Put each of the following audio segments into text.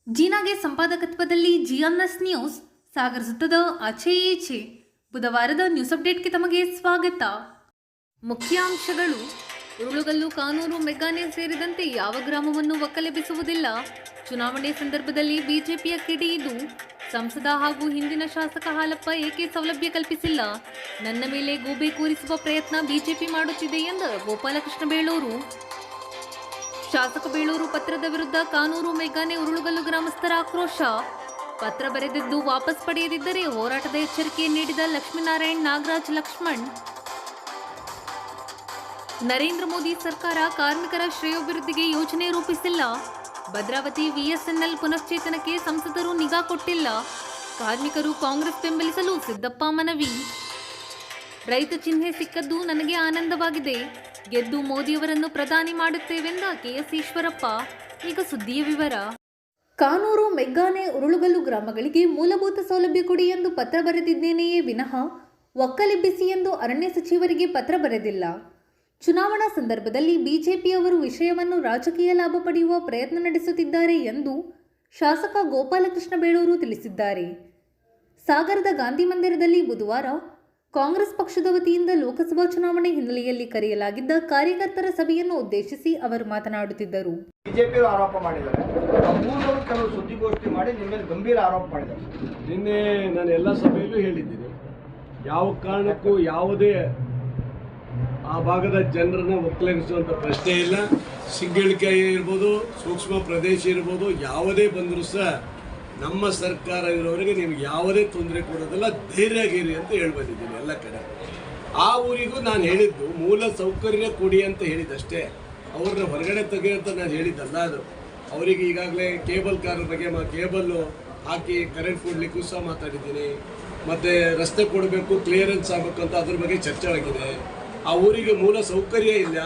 ಜೀನಾಗೆ ಸಂಪಾದಕತ್ವದಲ್ಲಿ ಜಿಎನ್ಎಸ್ news ಸಾಗರ ಸುತ್ತದ ಆಚೆ ಈಚೆ ಬುಧವಾರದ news ಅಪ್ಡೇಟ್ಗೆ ತಮಗೆ ಸ್ವಾಗತ. ಮುಖ್ಯಾಂಶಗಳು: ಉರುಳುಗಲ್ಲು, ಕಾನೂರು, ಮೆಗ್ಗಾನೆ ಸೇರಿದಂತೆ ಯಾವ ಗ್ರಾಮವನ್ನು ಒಕ್ಕಲೆಬ್ಬಿಸುವುದಿಲ್ಲ. ಚುನಾವಣೆ ಸಂದರ್ಭದಲ್ಲಿ ಬಿಜೆಪಿಯ ಕಿಡಿಯಿದು. ಸಂಸದ ಹಾಗೂ ಹಿಂದಿನ ಶಾಸಕ ಹಾಲಪ್ಪ ಏಕೆ ಸೌಲಭ್ಯ ಕಲ್ಪಿಸಿಲ್ಲ. ನನ್ನ ಮೇಲೆ ಗೂಬೆ ಕೂರಿಸುವ ಪ್ರಯತ್ನ ಬಿಜೆಪಿ ಮಾಡುತ್ತಿದೆ ಎಂದ ಗೋಪಾಲಕೃಷ್ಣ ಬೇಳೂರು. ಶಾಸಕ ಬೇಳೂರು ಪತ್ರದ ವಿರುದ್ಧ ಕಾನೂರು, ಮೆಗ್ಗಾನೆ, ಉರುಳುಗಲ್ಲು ಗ್ರಾಮಸ್ಥರ ಆಕ್ರೋಶ. ಪತ್ರ ಬರೆದಿದ್ದು ವಾಪಸ್ ಪಡೆಯದಿದ್ದರೆ ಹೋರಾಟದ ಎಚ್ಚರಿಕೆ ನೀಡಿದ ಲಕ್ಷ್ಮೀನಾರಾಯಣ್, ನಾಗರಾಜ್, ಲಕ್ಷ್ಮಣ್. ನರೇಂದ್ರ ಮೋದಿ ಸರ್ಕಾರ ಕಾರ್ಮಿಕರ ಶ್ರೇಯೋಭಿವೃದ್ಧಿಗೆ ಯೋಜನೆ ರೂಪಿಸಿಲ್ಲ. ಭದ್ರಾವತಿ ವಿಎಸ್ಎನ್ಎಲ್ ಪುನಶ್ಚೇತನಕ್ಕೆ ಸಂಸದರು ನಿಗಾ ಕೊಟ್ಟಿಲ್ಲ. ಕಾರ್ಮಿಕರು ಕಾಂಗ್ರೆಸ್ ಬೆಂಬಲಿಸಲು ಸಿದ್ದಪ್ಪ ಮನವಿ. ರೈತ ಚಿಹ್ನೆ ಸಿಕ್ಕದ್ದು ನನಗೆ ಆನಂದವಾಗಿದೆ. ಗೆದ್ದು ಮೋದಿಯವರನ್ನು ಪ್ರಧಾನಿ ಮಾಡುತ್ತೇವೆಂದ ಕೆಎಸ್ ಈಶ್ವರಪ್ಪ. ಈಗ ಸುದ್ದಿಯ ವಿವರ. ಕಾನೂರು, ಮೆಗ್ಗಾನೆ, ಉರುಳುಗಲ್ಲು ಗ್ರಾಮಗಳಿಗೆ ಮೂಲಭೂತ ಸೌಲಭ್ಯ ಕೊಡಿ ಎಂದು ಪತ್ರ ಬರೆದಿದ್ದೇನೆಯೇ ವಿನಃ ಒಕ್ಕಲೆಬ್ಬಿಸಿ ಎಂದು ಅರಣ್ಯ ಸಚಿವರಿಗೆ ಪತ್ರ ಬರೆದಿಲ್ಲ. ಚುನಾವಣಾ ಸಂದರ್ಭದಲ್ಲಿ ಬಿಜೆಪಿಯವರು ವಿಷಯವನ್ನು ರಾಜಕೀಯ ಲಾಭ ಪಡೆಯುವ ಪ್ರಯತ್ನ ನಡೆಸುತ್ತಿದ್ದಾರೆ ಎಂದು ಶಾಸಕ ಗೋಪಾಲಕೃಷ್ಣ ಬೇಳೂರು ತಿಳಿಸಿದ್ದಾರೆ. ಸಾಗರದ ಗಾಂಧಿ ಮಂದಿರದಲ್ಲಿ ಬುಧವಾರ ಕಾಂಗ್ರೆಸ್ ಪಕ್ಷದ ವತಿಯಿಂದ ಲೋಕಸಭಾ ಚುನಾವಣೆ ಹಿನ್ನೆಲೆಯಲ್ಲಿ ಕರೆಯಲಾಗಿದ್ದ ಕಾರ್ಯಕರ್ತರ ಸಭೆಯನ್ನು ಉದ್ದೇಶಿಸಿ ಅವರು ಮಾತನಾಡುತ್ತಿದ್ದರು. ಬಿಜೆಪಿ ಆರೋಪ ಮಾಡಿದ್ದಾರೆ, ಕೆಲವು ಸುದ್ದಿಗೋಷ್ಠಿ ಮಾಡಿ ನಿಮ್ಮ ಮೇಲೆ ಗಂಭೀರ ಆರೋಪ ಮಾಡಿದ್ದಾರೆ. ನಿನ್ನೆ ನಾನು ಎಲ್ಲ ಸಭೆಯಲ್ಲೂ ಹೇಳಿದ್ದೀನಿ, ಯಾವ ಕಾರಣಕ್ಕೂ ಯಾವುದೇ ಆ ಭಾಗದ ಜನರನ್ನ ಒಕ್ಕಲೆಬ್ಬಿಸುವಂಥ ಪ್ರಶ್ನೆ ಇಲ್ಲ. ಸಿಂಗಳಿಕೆ ಇರ್ಬೋದು, ಸೂಕ್ಷ್ಮ ಪ್ರದೇಶ ಇರ್ಬೋದು, ಯಾವುದೇ ಬಂದರೂ ಸಹ ನಮ್ಮ ಸರ್ಕಾರ ಇರೋವರೆಗೆ ನಿಮ್ಗೆ ಯಾವುದೇ ತೊಂದರೆ ಕೊಡೋದಿಲ್ಲ, ಧೈರ್ಯಗಿರಿ ಅಂತ ಹೇಳ್ಬಂದಿದ್ದೀನಿ ಎಲ್ಲ ಕಡೆ. ಆ ಊರಿಗೂ ನಾನು ಹೇಳಿದ್ದು ಮೂಲ ಸೌಕರ್ಯ ಕೊಡಿ ಅಂತ ಹೇಳಿದ್ದಷ್ಟೇ, ಅವ್ರನ್ನ ಹೊರಗಡೆ ತೆಗಿ ಅಂತ ನಾನು ಹೇಳಿದ್ದಲ್ಲ. ಅದು ಅವರಿಗೆ ಈಗಾಗಲೇ ಕೇಬಲ್ ಕಾರ್ ಬಗ್ಗೆ ಕೇಬಲ್ಲು ಹಾಕಿ ಕರೆಂಟ್ ಕೊಡಲಿಕ್ಕೂ ಸಹ ಮಾತಾಡಿದ್ದೀನಿ. ಮತ್ತು ರಸ್ತೆ ಕೊಡಬೇಕು, ಕ್ಲಿಯರೆನ್ಸ್ ಆಗಬೇಕು ಅಂತ ಅದ್ರ ಬಗ್ಗೆ ಚರ್ಚೆ ಆಗಿದೆ. ಆ ಊರಿಗೆ ಮೂಲ ಸೌಕರ್ಯ ಇಲ್ಲ,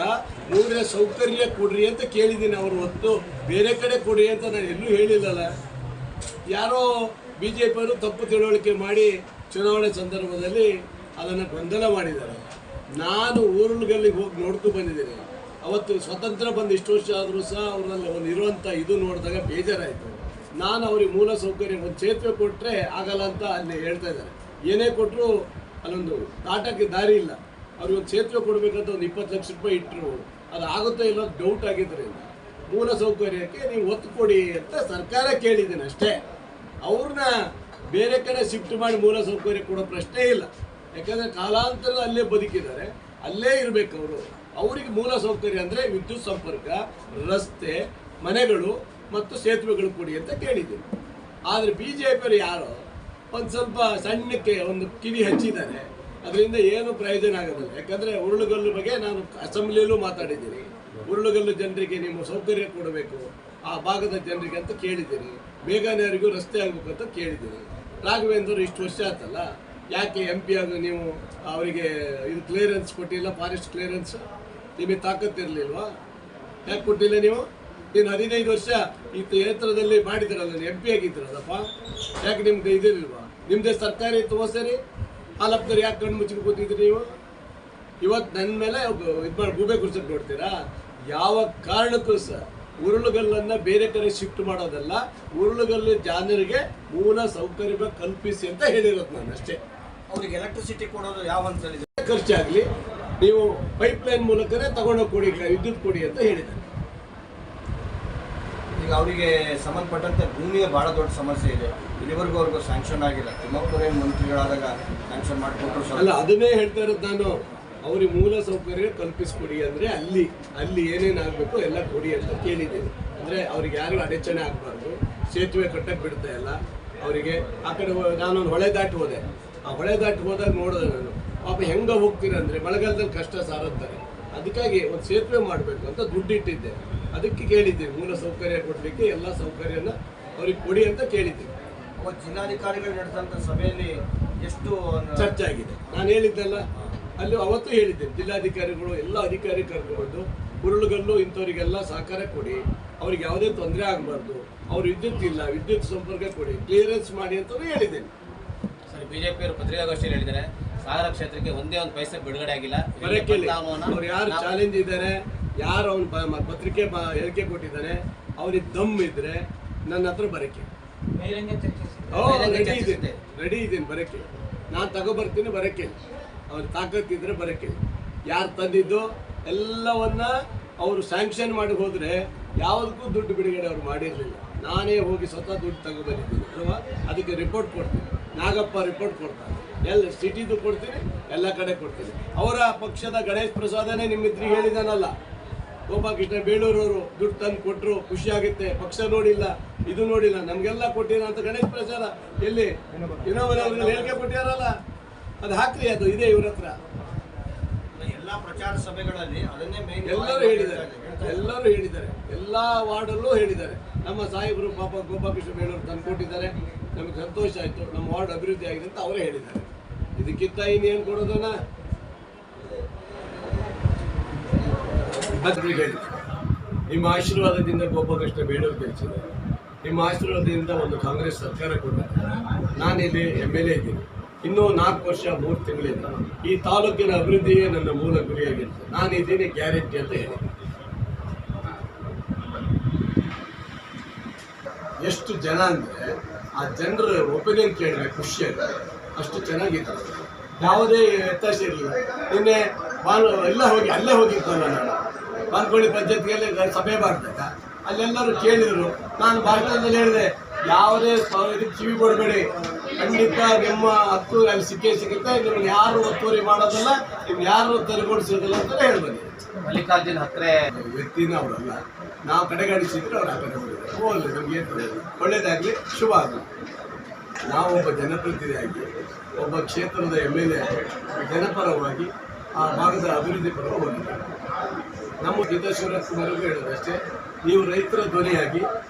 ಮೂಲ ಸೌಕರ್ಯ ಕೊಡ್ರಿ ಅಂತ ಕೇಳಿದ್ದೀನಿ. ಅವರು ಹೊತ್ತು ಬೇರೆ ಕಡೆ ಕೊಡಿ ಅಂತ ನಾನು ಎಲ್ಲೂ ಹೇಳಿಲ್ಲಲ್ಲ. ಯಾರೋ ಬಿ ಜೆ ಪಿಯವರು ತಪ್ಪು ತಿಳುವಳಿಕೆ ಮಾಡಿ ಚುನಾವಣೆ ಸಂದರ್ಭದಲ್ಲಿ ಅದನ್ನು ಗೊಂದಲ ಮಾಡಿದ್ದಾರೆ. ನಾನು ಊರುಗಲ್ಲಿಗೆ ಹೋಗಿ ನೋಡ್ಕೊ ಬಂದಿದ್ದೀನಿ. ಅವತ್ತು ಸ್ವತಂತ್ರ ಬಂದು ಇಷ್ಟು ವರ್ಷ ಆದರೂ ಸಹ ಅವರಲ್ಲಿ ಒಂದು ಇರುವಂಥ ಇದು ನೋಡಿದಾಗ ಬೇಜಾರಾಯಿತು. ನಾನು ಅವ್ರಿಗೆ ಮೂಲ ಸೌಕರ್ಯ ಒಂದು ಸೇತುವೆ ಕೊಟ್ಟರೆ ಆಗಲ್ಲ ಅಂತ ಅಲ್ಲಿ ಹೇಳ್ತಾ ಇದ್ದಾರೆ. ಏನೇ ಕೊಟ್ಟರು ಅಲ್ಲೊಂದು ದಾಟಕ್ಕೆ ದಾರಿ ಇಲ್ಲ. ಅವ್ರಿಗೆ ಒಂದು ಸೇತುವೆ ಕೊಡಬೇಕಂತ ಒಂದು 20 ಲಕ್ಷ ರೂಪಾಯಿ ಇಟ್ಟರು, ಅದು ಆಗುತ್ತೋ ಇಲ್ಲ ಡೌಟ್ ಆಗಿದ್ದರಿಂದ ಮೂಲ ಸೌಕರ್ಯಕ್ಕೆ ನೀವು ಒತ್ತು ಕೊಡಿ ಅಂತ ಸರ್ಕಾರ ಕೇಳಿದ್ದೀನಿ ಅಷ್ಟೇ. ಅವ್ರನ್ನ ಬೇರೆ ಕಡೆ ಶಿಫ್ಟ್ ಮಾಡಿ ಮೂಲ ಸೌಕರ್ಯ ಕೊಡೋ ಪ್ರಶ್ನೆ ಇಲ್ಲ. ಯಾಕಂದರೆ ಕಾಲಾಂತರ ಅಲ್ಲೇ ಬದುಕಿದ್ದಾರೆ, ಅಲ್ಲೇ ಇರಬೇಕು ಅವರು. ಅವರಿಗೆ ಮೂಲ ಸೌಕರ್ಯ ಅಂದರೆ ವಿದ್ಯುತ್ ಸಂಪರ್ಕ, ರಸ್ತೆ, ಮನೆಗಳು ಮತ್ತು ಸೇತುವೆಗಳು ಕೊಡಿ ಅಂತ ಕೇಳಿದ್ದೀನಿ. ಆದರೆ ಬಿ ಜೆ ಪಿಯವರು ಯಾರೋ ಒಂದು ಸ್ವಲ್ಪ ಸಣ್ಣಕ್ಕೆ ಒಂದು ಕಿವಿ ಹಚ್ಚಿದ್ದಾರೆ, ಅದರಿಂದ ಏನು ಪ್ರಯೋಜನ ಆಗೋದಿಲ್ಲ. ಯಾಕಂದರೆ ಉರುಳುಗಲ್ಲು ಬಗ್ಗೆ ನಾನು ಅಸೆಂಬ್ಲಿಯಲ್ಲೂ ಮಾತಾಡಿದ್ದೀನಿ. ಉರುಳುಗಲ್ಲು ಜನರಿಗೆ ನೀವು ಸೌಕರ್ಯ ಕೊಡಬೇಕು ಆ ಭಾಗದ ಜನರಿಗೆ ಅಂತ ಕೇಳಿದ್ದೀನಿ. ಬೇಗನೆಯವರಿಗೂ ರಸ್ತೆ ಆಗಬೇಕು ಅಂತ ಕೇಳಿದ್ದೀನಿ. ರಾಘವೇಂದ್ರ ಇಷ್ಟು ವರ್ಷ ಆಯ್ತಲ್ಲ, ಯಾಕೆ MP ಆಗಿ ನೀವು ಅವರಿಗೆ ಇದು ಕ್ಲಿಯರೆನ್ಸ್ ಕೊಟ್ಟಿಲ್ಲ? ಫಾರೆಸ್ಟ್ ಕ್ಲಿಯರೆನ್ಸ್ ನಿಮಗೆ ತಾಕತ್ತಿರಲಿಲ್ವಾ? ಯಾಕೆ ಕೊಟ್ಟಿಲ್ಲ ನೀವು? ನೀನು 15 ವರ್ಷ ಈ ಕ್ಷೇತ್ರದಲ್ಲಿ ಮಾಡಿದಿರಲ್ಲ, ನೀವು MP ಆಗಿದ್ದೀರಲ್ಲಪ್ಪ, ಯಾಕೆ ನಿಮ್ಗೆ ಇದಿರಲಿಲ್ವಾ? ನಿಮ್ಮದೇ ಸರ್ಕಾರಿ ಇತ್ತು ಸರಿ, ಹಾಲಪ್ಪದವ್ರು ಯಾಕೆ ಕಣ್ಣು ಮುಚ್ಚಿಗೆ ಕೂತಿದ್ರಿ ನೀವು? ಇವತ್ತು ನನ್ನ ಮೇಲೆ ಇದು ಮಾಡಿ ಗೂಬೆ ಕುರ್ಸಕ್ಕೆ ನೋಡ್ತೀರಾ? ಯಾವ ಕಾರಣಕ್ಕೂ ಸಹ ಉರುಳುಗಲ್ಲನ್ನು ಬೇರೆ ಕಡೆ ಶಿಫ್ಟ್ ಮಾಡೋದಲ್ಲ, ಉರುಳುಗಲ್ಲು ಜನರಿಗೆ ಮೂಲ ಸೌಕರ್ಯ ಕಲ್ಪಿಸಿ ಅಂತ ಹೇಳಿರೋದು ನಾನು ಅಷ್ಟೇ. ಅವ್ರಿಗೆ ಎಲೆಕ್ಟ್ರಿಸಿಟಿ ಕೊಡೋದು ಯಾವ ಹಂತದಲ್ಲಿದೆ? ಖರ್ಚಾಗಲಿ, ನೀವು ಪೈಪ್ಲೈನ್ ಮೂಲಕನೇ ತಗೊಂಡೋಗಿ ಕೊಡಿ, ವಿದ್ಯುತ್ ಕೊಡಿ ಅಂತ ಹೇಳಿದ್ದಾರೆ. ಈಗ ಅವರಿಗೆ ಸಂಬಂಧಪಟ್ಟಂತೆ ಭೂಮಿಯ ಭಾಳ ದೊಡ್ಡ ಸಮಸ್ಯೆ ಇದೆ. ಇಲ್ಲಿವರೆಗೂ ಅವ್ರಿಗೂ ಸ್ಯಾಂಕ್ಷನ್ ಆಗಿಲ್ಲ. ತಿಮ್ಮಪ್ಪರೇ ಮಂತ್ರಿಗಳಾದಾಗ ಸ್ಯಾಂಕ್ಷನ್ ಮಾಡಿಕೊಟ್ರು ಅಲ್ಲ, ಅದನ್ನೇ ಹೇಳ್ತಾ ಇರೋದು ನಾನು. ಅವ್ರಿಗೆ ಮೂಲ ಸೌಕರ್ಯ ಕಲ್ಪಿಸ್ಕೊಡಿ ಅಂದರೆ ಅಲ್ಲಿ ಏನೇನು ಆಗಬೇಕು ಎಲ್ಲ ಕೊಡಿ ಅಂತ ಕೇಳಿದ್ದೀನಿ. ಅಂದರೆ ಅವ್ರಿಗೆ ಯಾರು ಅಡಚಣೆ ಆಗಬಾರ್ದು, ಸೇತುವೆ ಕಟ್ಟಕ್ಕೆ ಬಿಡ್ತಾ ಇಲ್ಲ ಅವರಿಗೆ. ಆ ಕಡೆ ನಾನೊಂದು ಹೊಳೆ ದಾಟಿ ಹೋದೆ. ಆ ಹೊಳೆ ದಾಟಿ ಹೋದಾಗ ನೋಡಿದೆ ನಾನು, ಪಾಪ ಹೆಂಗೆ ಹೋಗ್ತೀರಂದರೆ ಮಳೆಗಾಲದಲ್ಲಿ ಕಷ್ಟ ಸಾರುತ್ತಾರೆ. ಅದಕ್ಕಾಗಿ ಒಂದು ಸೇತುವೆ ಮಾಡಬೇಕು ಅಂತ ದುಡ್ಡಿಟ್ಟಿದ್ದೆ. ಅದಕ್ಕೆ ಕೇಳಿದ್ದೀನಿ, ಮೂಲ ಸೌಕರ್ಯ ಕೊಡಲಿಕ್ಕೆ ಎಲ್ಲ ಸೌಕರ್ಯನ ಅವ್ರಿಗೆ ಕೊಡಿ ಅಂತ ಕೇಳಿದ್ದೀನಿ. ಜಿಲ್ಲಾಧಿಕಾರಿಗಳು ನಡೆದಂಥ ಸಭೆಯಲ್ಲಿ ಎಷ್ಟು ಚರ್ಚೆ ಆಗಿದೆ. ನಾನು ಹೇಳಿದ್ದೆಲ್ಲ ಅಲ್ಲಿ ಅವತ್ತು ಹೇಳಿದ್ದೇನೆ, ಜಿಲ್ಲಾಧಿಕಾರಿಗಳು ಎಲ್ಲ ಅಧಿಕಾರಿ ಕರ್ಕೊಂಡು ಉರುಳುಗಲ್ಲು ಇಂಥವರಿಗೆಲ್ಲ ಸಹಕಾರ ಕೊಡಿ, ಅವ್ರಿಗೆ ಯಾವುದೇ ತೊಂದರೆ ಆಗಬಾರ್ದು, ಅವ್ರು ವಿದ್ಯುತ್ ಇಲ್ಲ, ವಿದ್ಯುತ್ ಸಂಪರ್ಕ ಕೊಡಿ, ಕ್ಲಿಯರೆನ್ಸ್ ಮಾಡಿ ಅಂತಲೂ ಹೇಳಿದ್ದೇನೆ. ಸರ್, ಬಿಜೆಪಿಯವರು ಪತ್ರಿಕಾಗೋಷ್ಠಿಯಲ್ಲಿ ಹೇಳಿದ್ದಾರೆ ಸಾಗರ ಕ್ಷೇತ್ರಕ್ಕೆ ಒಂದೇ ಒಂದು ಪೈಸೆ ಬಿಡುಗಡೆ ಆಗಿಲ್ಲ. ಬರಕ್ಕೆ ಅವ್ರು ಯಾರು ಚಾಲೆಂಜ್ ಇದ್ದಾರೆ, ಯಾರು ಅವ್ನು ಪತ್ರಿಕೆ ಹೇಳಿಕೆ ಕೊಟ್ಟಿದ್ದಾರೆ, ಅವ್ರಿಗೆ ದಮ್ ಇದ್ರೆ ನನ್ನ ಹತ್ರ ಬರಕ್ಕೆ ರೆಡಿ ಇದ್ದೀನಿ ಬರಕ್ಕೆ. ನಾನು ತಗೊಬರ್ತೀನಿ ಬರಕ್ಕೆ. ಅವ್ರ ತಾಕತ್ತಿದ್ರೆ ಬರಕ್ಕೆ. ಯಾರು ತಂದಿದ್ದು ಎಲ್ಲವನ್ನ ಅವರು ಸ್ಯಾಂಕ್ಷನ್ ಮಾಡಿ ಹೋದ್ರೆ ಯಾವುದಕ್ಕೂ ದುಡ್ಡು ಬಿಡುಗಡೆ ಅವ್ರು ಮಾಡಿರಲಿಲ್ಲ. ನಾನೇ ಹೋಗಿ ಸ್ವತಃ ದುಡ್ಡು ತಗೊಬಂದಿದ್ದೀನಿ ಅಲ್ವಾ. ಅದಕ್ಕೆ ರಿಪೋರ್ಟ್ ಕೊಡ್ತೀನಿ. ನಾಗಪ್ಪ ರಿಪೋರ್ಟ್ ಕೊಡ್ತಾರೆ. ಎಲ್ಲ ಸಿಟಿದು ಕೊಡ್ತೀನಿ, ಎಲ್ಲ ಕಡೆ ಕೊಡ್ತೀನಿ. ಅವರ ಪಕ್ಷದ ಗಣೇಶ್ ಪ್ರಸಾದನೇ ನಿಮ್ಮಿದ್ರಿಗೆ ಹೇಳಿದಾನಲ್ಲ, ಗೋಪಾಲಕೃಷ್ಣ ಬೇಳೂರವರು ದುಡ್ಡು ತಂದು ಕೊಟ್ಟರು, ಖುಷಿ ಆಗುತ್ತೆ. ಪಕ್ಷ ನೋಡಿಲ್ಲ, ಇದು ನೋಡಿಲ್ಲ, ನಮಗೆಲ್ಲ ಕೊಟ್ಟಿಲ್ಲ ಅಂತ ಗಣೇಶ್ ಪ್ರಸಾದ ಎಲ್ಲಿ ಇನ್ನೊಬ್ಬರವ್ರಿಗೆ ಹೇಳಿಕೆ ಕೊಟ್ಟಿದಾರಲ್ಲ, ಅದು ಹಾಕ್ರಿ. ಅದು ಇದೆ ಇವ್ರ ಹತ್ರ. ಎಲ್ಲ ಪ್ರಚಾರ ಸಭೆಗಳಲ್ಲಿ ಅದನ್ನೇ ಮೇನ್ ಎಲ್ಲರೂ ಹೇಳಿದ್ದಾರೆ, ಎಲ್ಲ ವಾರ್ಡಲ್ಲೂ ಹೇಳಿದ್ದಾರೆ. ನಮ್ಮ ಸಾಹೇಬರು ಪಾಪ ಗೋಪಾಲಕೃಷ್ಣ ಬೇಳೂರು ತಂದು ಕೊಟ್ಟಿದ್ದಾರೆ, ನಮಗೆ ಸಂತೋಷ ಆಯಿತು, ನಮ್ಮ ವಾರ್ಡ್ ಅಭಿವೃದ್ಧಿ ಆಗಿದೆ ಅಂತ ಅವರೇ ಹೇಳಿದ್ದಾರೆ. ಇದಕ್ಕಿಂತ ಇನ್ನೇನು ಕೊಡೋದನ್ನ ನಿಮ್ಮ ಆಶೀರ್ವಾದದಿಂದ ಗೋಪಾಲಕೃಷ್ಣ ಬೇಳೂರು ಗೆಲ್ಲಿಸಿದ್ದಾರೆ. ನಿಮ್ಮ ಆಶೀರ್ವಾದದಿಂದ ಒಂದು ಕಾಂಗ್ರೆಸ್ ಸರ್ಕಾರ ಕೊಟ್ಟಿದ್ದಾರೆ. ನಾನಿಲ್ಲಿ MLA ಇದ್ದೀನಿ. ಇನ್ನೂ 4 ವರ್ಷ 3 ತಿಂಗಳಿಂದ ಈ ತಾಲೂಕಿನ ಅಭಿವೃದ್ಧಿಯೇ ನನ್ನ ಮೂಲ ಗುರಿಯಾಗಿತ್ತು. ನಾನಿದ್ದೀನಿ ಗ್ಯಾರಂಟಿ ಅಂತ ಹೇಳಿ. ಎಷ್ಟು ಜನ ಅಂದರೆ ಆ ಜನರ ಒಪಿನಿಯನ್ ಕೇಳಬೇಕು, ಖುಷಿಯಾಗಿ ಅಷ್ಟು ಚೆನ್ನಾಗಿತ್ತು. ಯಾವುದೇ ವ್ಯತ್ಯಾಸ ಇರಲಿಲ್ಲ. ನಿನ್ನೆ ಅಲ್ಲೇ ಹೋಗಿದ್ದಲ್ಲ ನಾನು ಬಾನ್ಕೋಳಿ ಪಂಚಾಯತ್ಗೆಲ್ಲಿ ಸಭೆ ಮಾಡಿದಾಗ ಅಲ್ಲೆಲ್ಲರೂ ಕೇಳಿದರು. ನಾನು ಭಾಷಣದಲ್ಲಿ ಹೇಳಿದೆ, ಯಾವುದೇ ಇದಕ್ಕೆ ಕಿವಿ ಕೊಡಬೇಡಿ, ಖಂಡಿತ ನಿಮ್ಮ ಹಕ್ಕು ಅಲ್ಲಿ ಸಿಗುತ್ತೆ, ನಿಮ್ಗೆ ಯಾರು ಒತ್ತುವರಿ ಮಾಡೋದಲ್ಲ, ನಿಮ್ಗೆ ಯಾರು ತೆರವುಗೊಳಿಸೋದಿಲ್ಲ ಅಂತ ಹೇಳ್ಬಂದಿ. ಮಲ್ಲಿಕಾರ್ಜುನ್ ಹಕ್ರೆ ವ್ಯಕ್ತಿನ ಅವರಲ್ಲ, ನಾವು ಕಡೆಗಣಿಸಿದ್ರೆ ಅವ್ರು ಆ ಕಡೆ ಹೋಗಿದ್ದಾರೆ. ಹೋಗಲಿ, ನಮ್ಗೆ ಒಳ್ಳೇದಾಗಲಿ, ಶುಭ ಆಗಲಿ. ನಾವು ಒಬ್ಬ ಜನಪ್ರತಿನಿಧಿಯಾಗಿ, ಒಬ್ಬ ಕ್ಷೇತ್ರದ MLA ಆಗಿ ಜನಪರವಾಗಿ ಆ ಭಾಗದ ಅಭಿವೃದ್ಧಿ ಪರ ಹೋಗಿದ್ದಾರೆ. ನಮ್ಮ ಶಿವರಾಜಕುಮಾರ್ಗೂ ಹೇಳೋದಷ್ಟೇ, ನೀವು ರೈತರ ಧ್ವನಿಯಾಗಿ,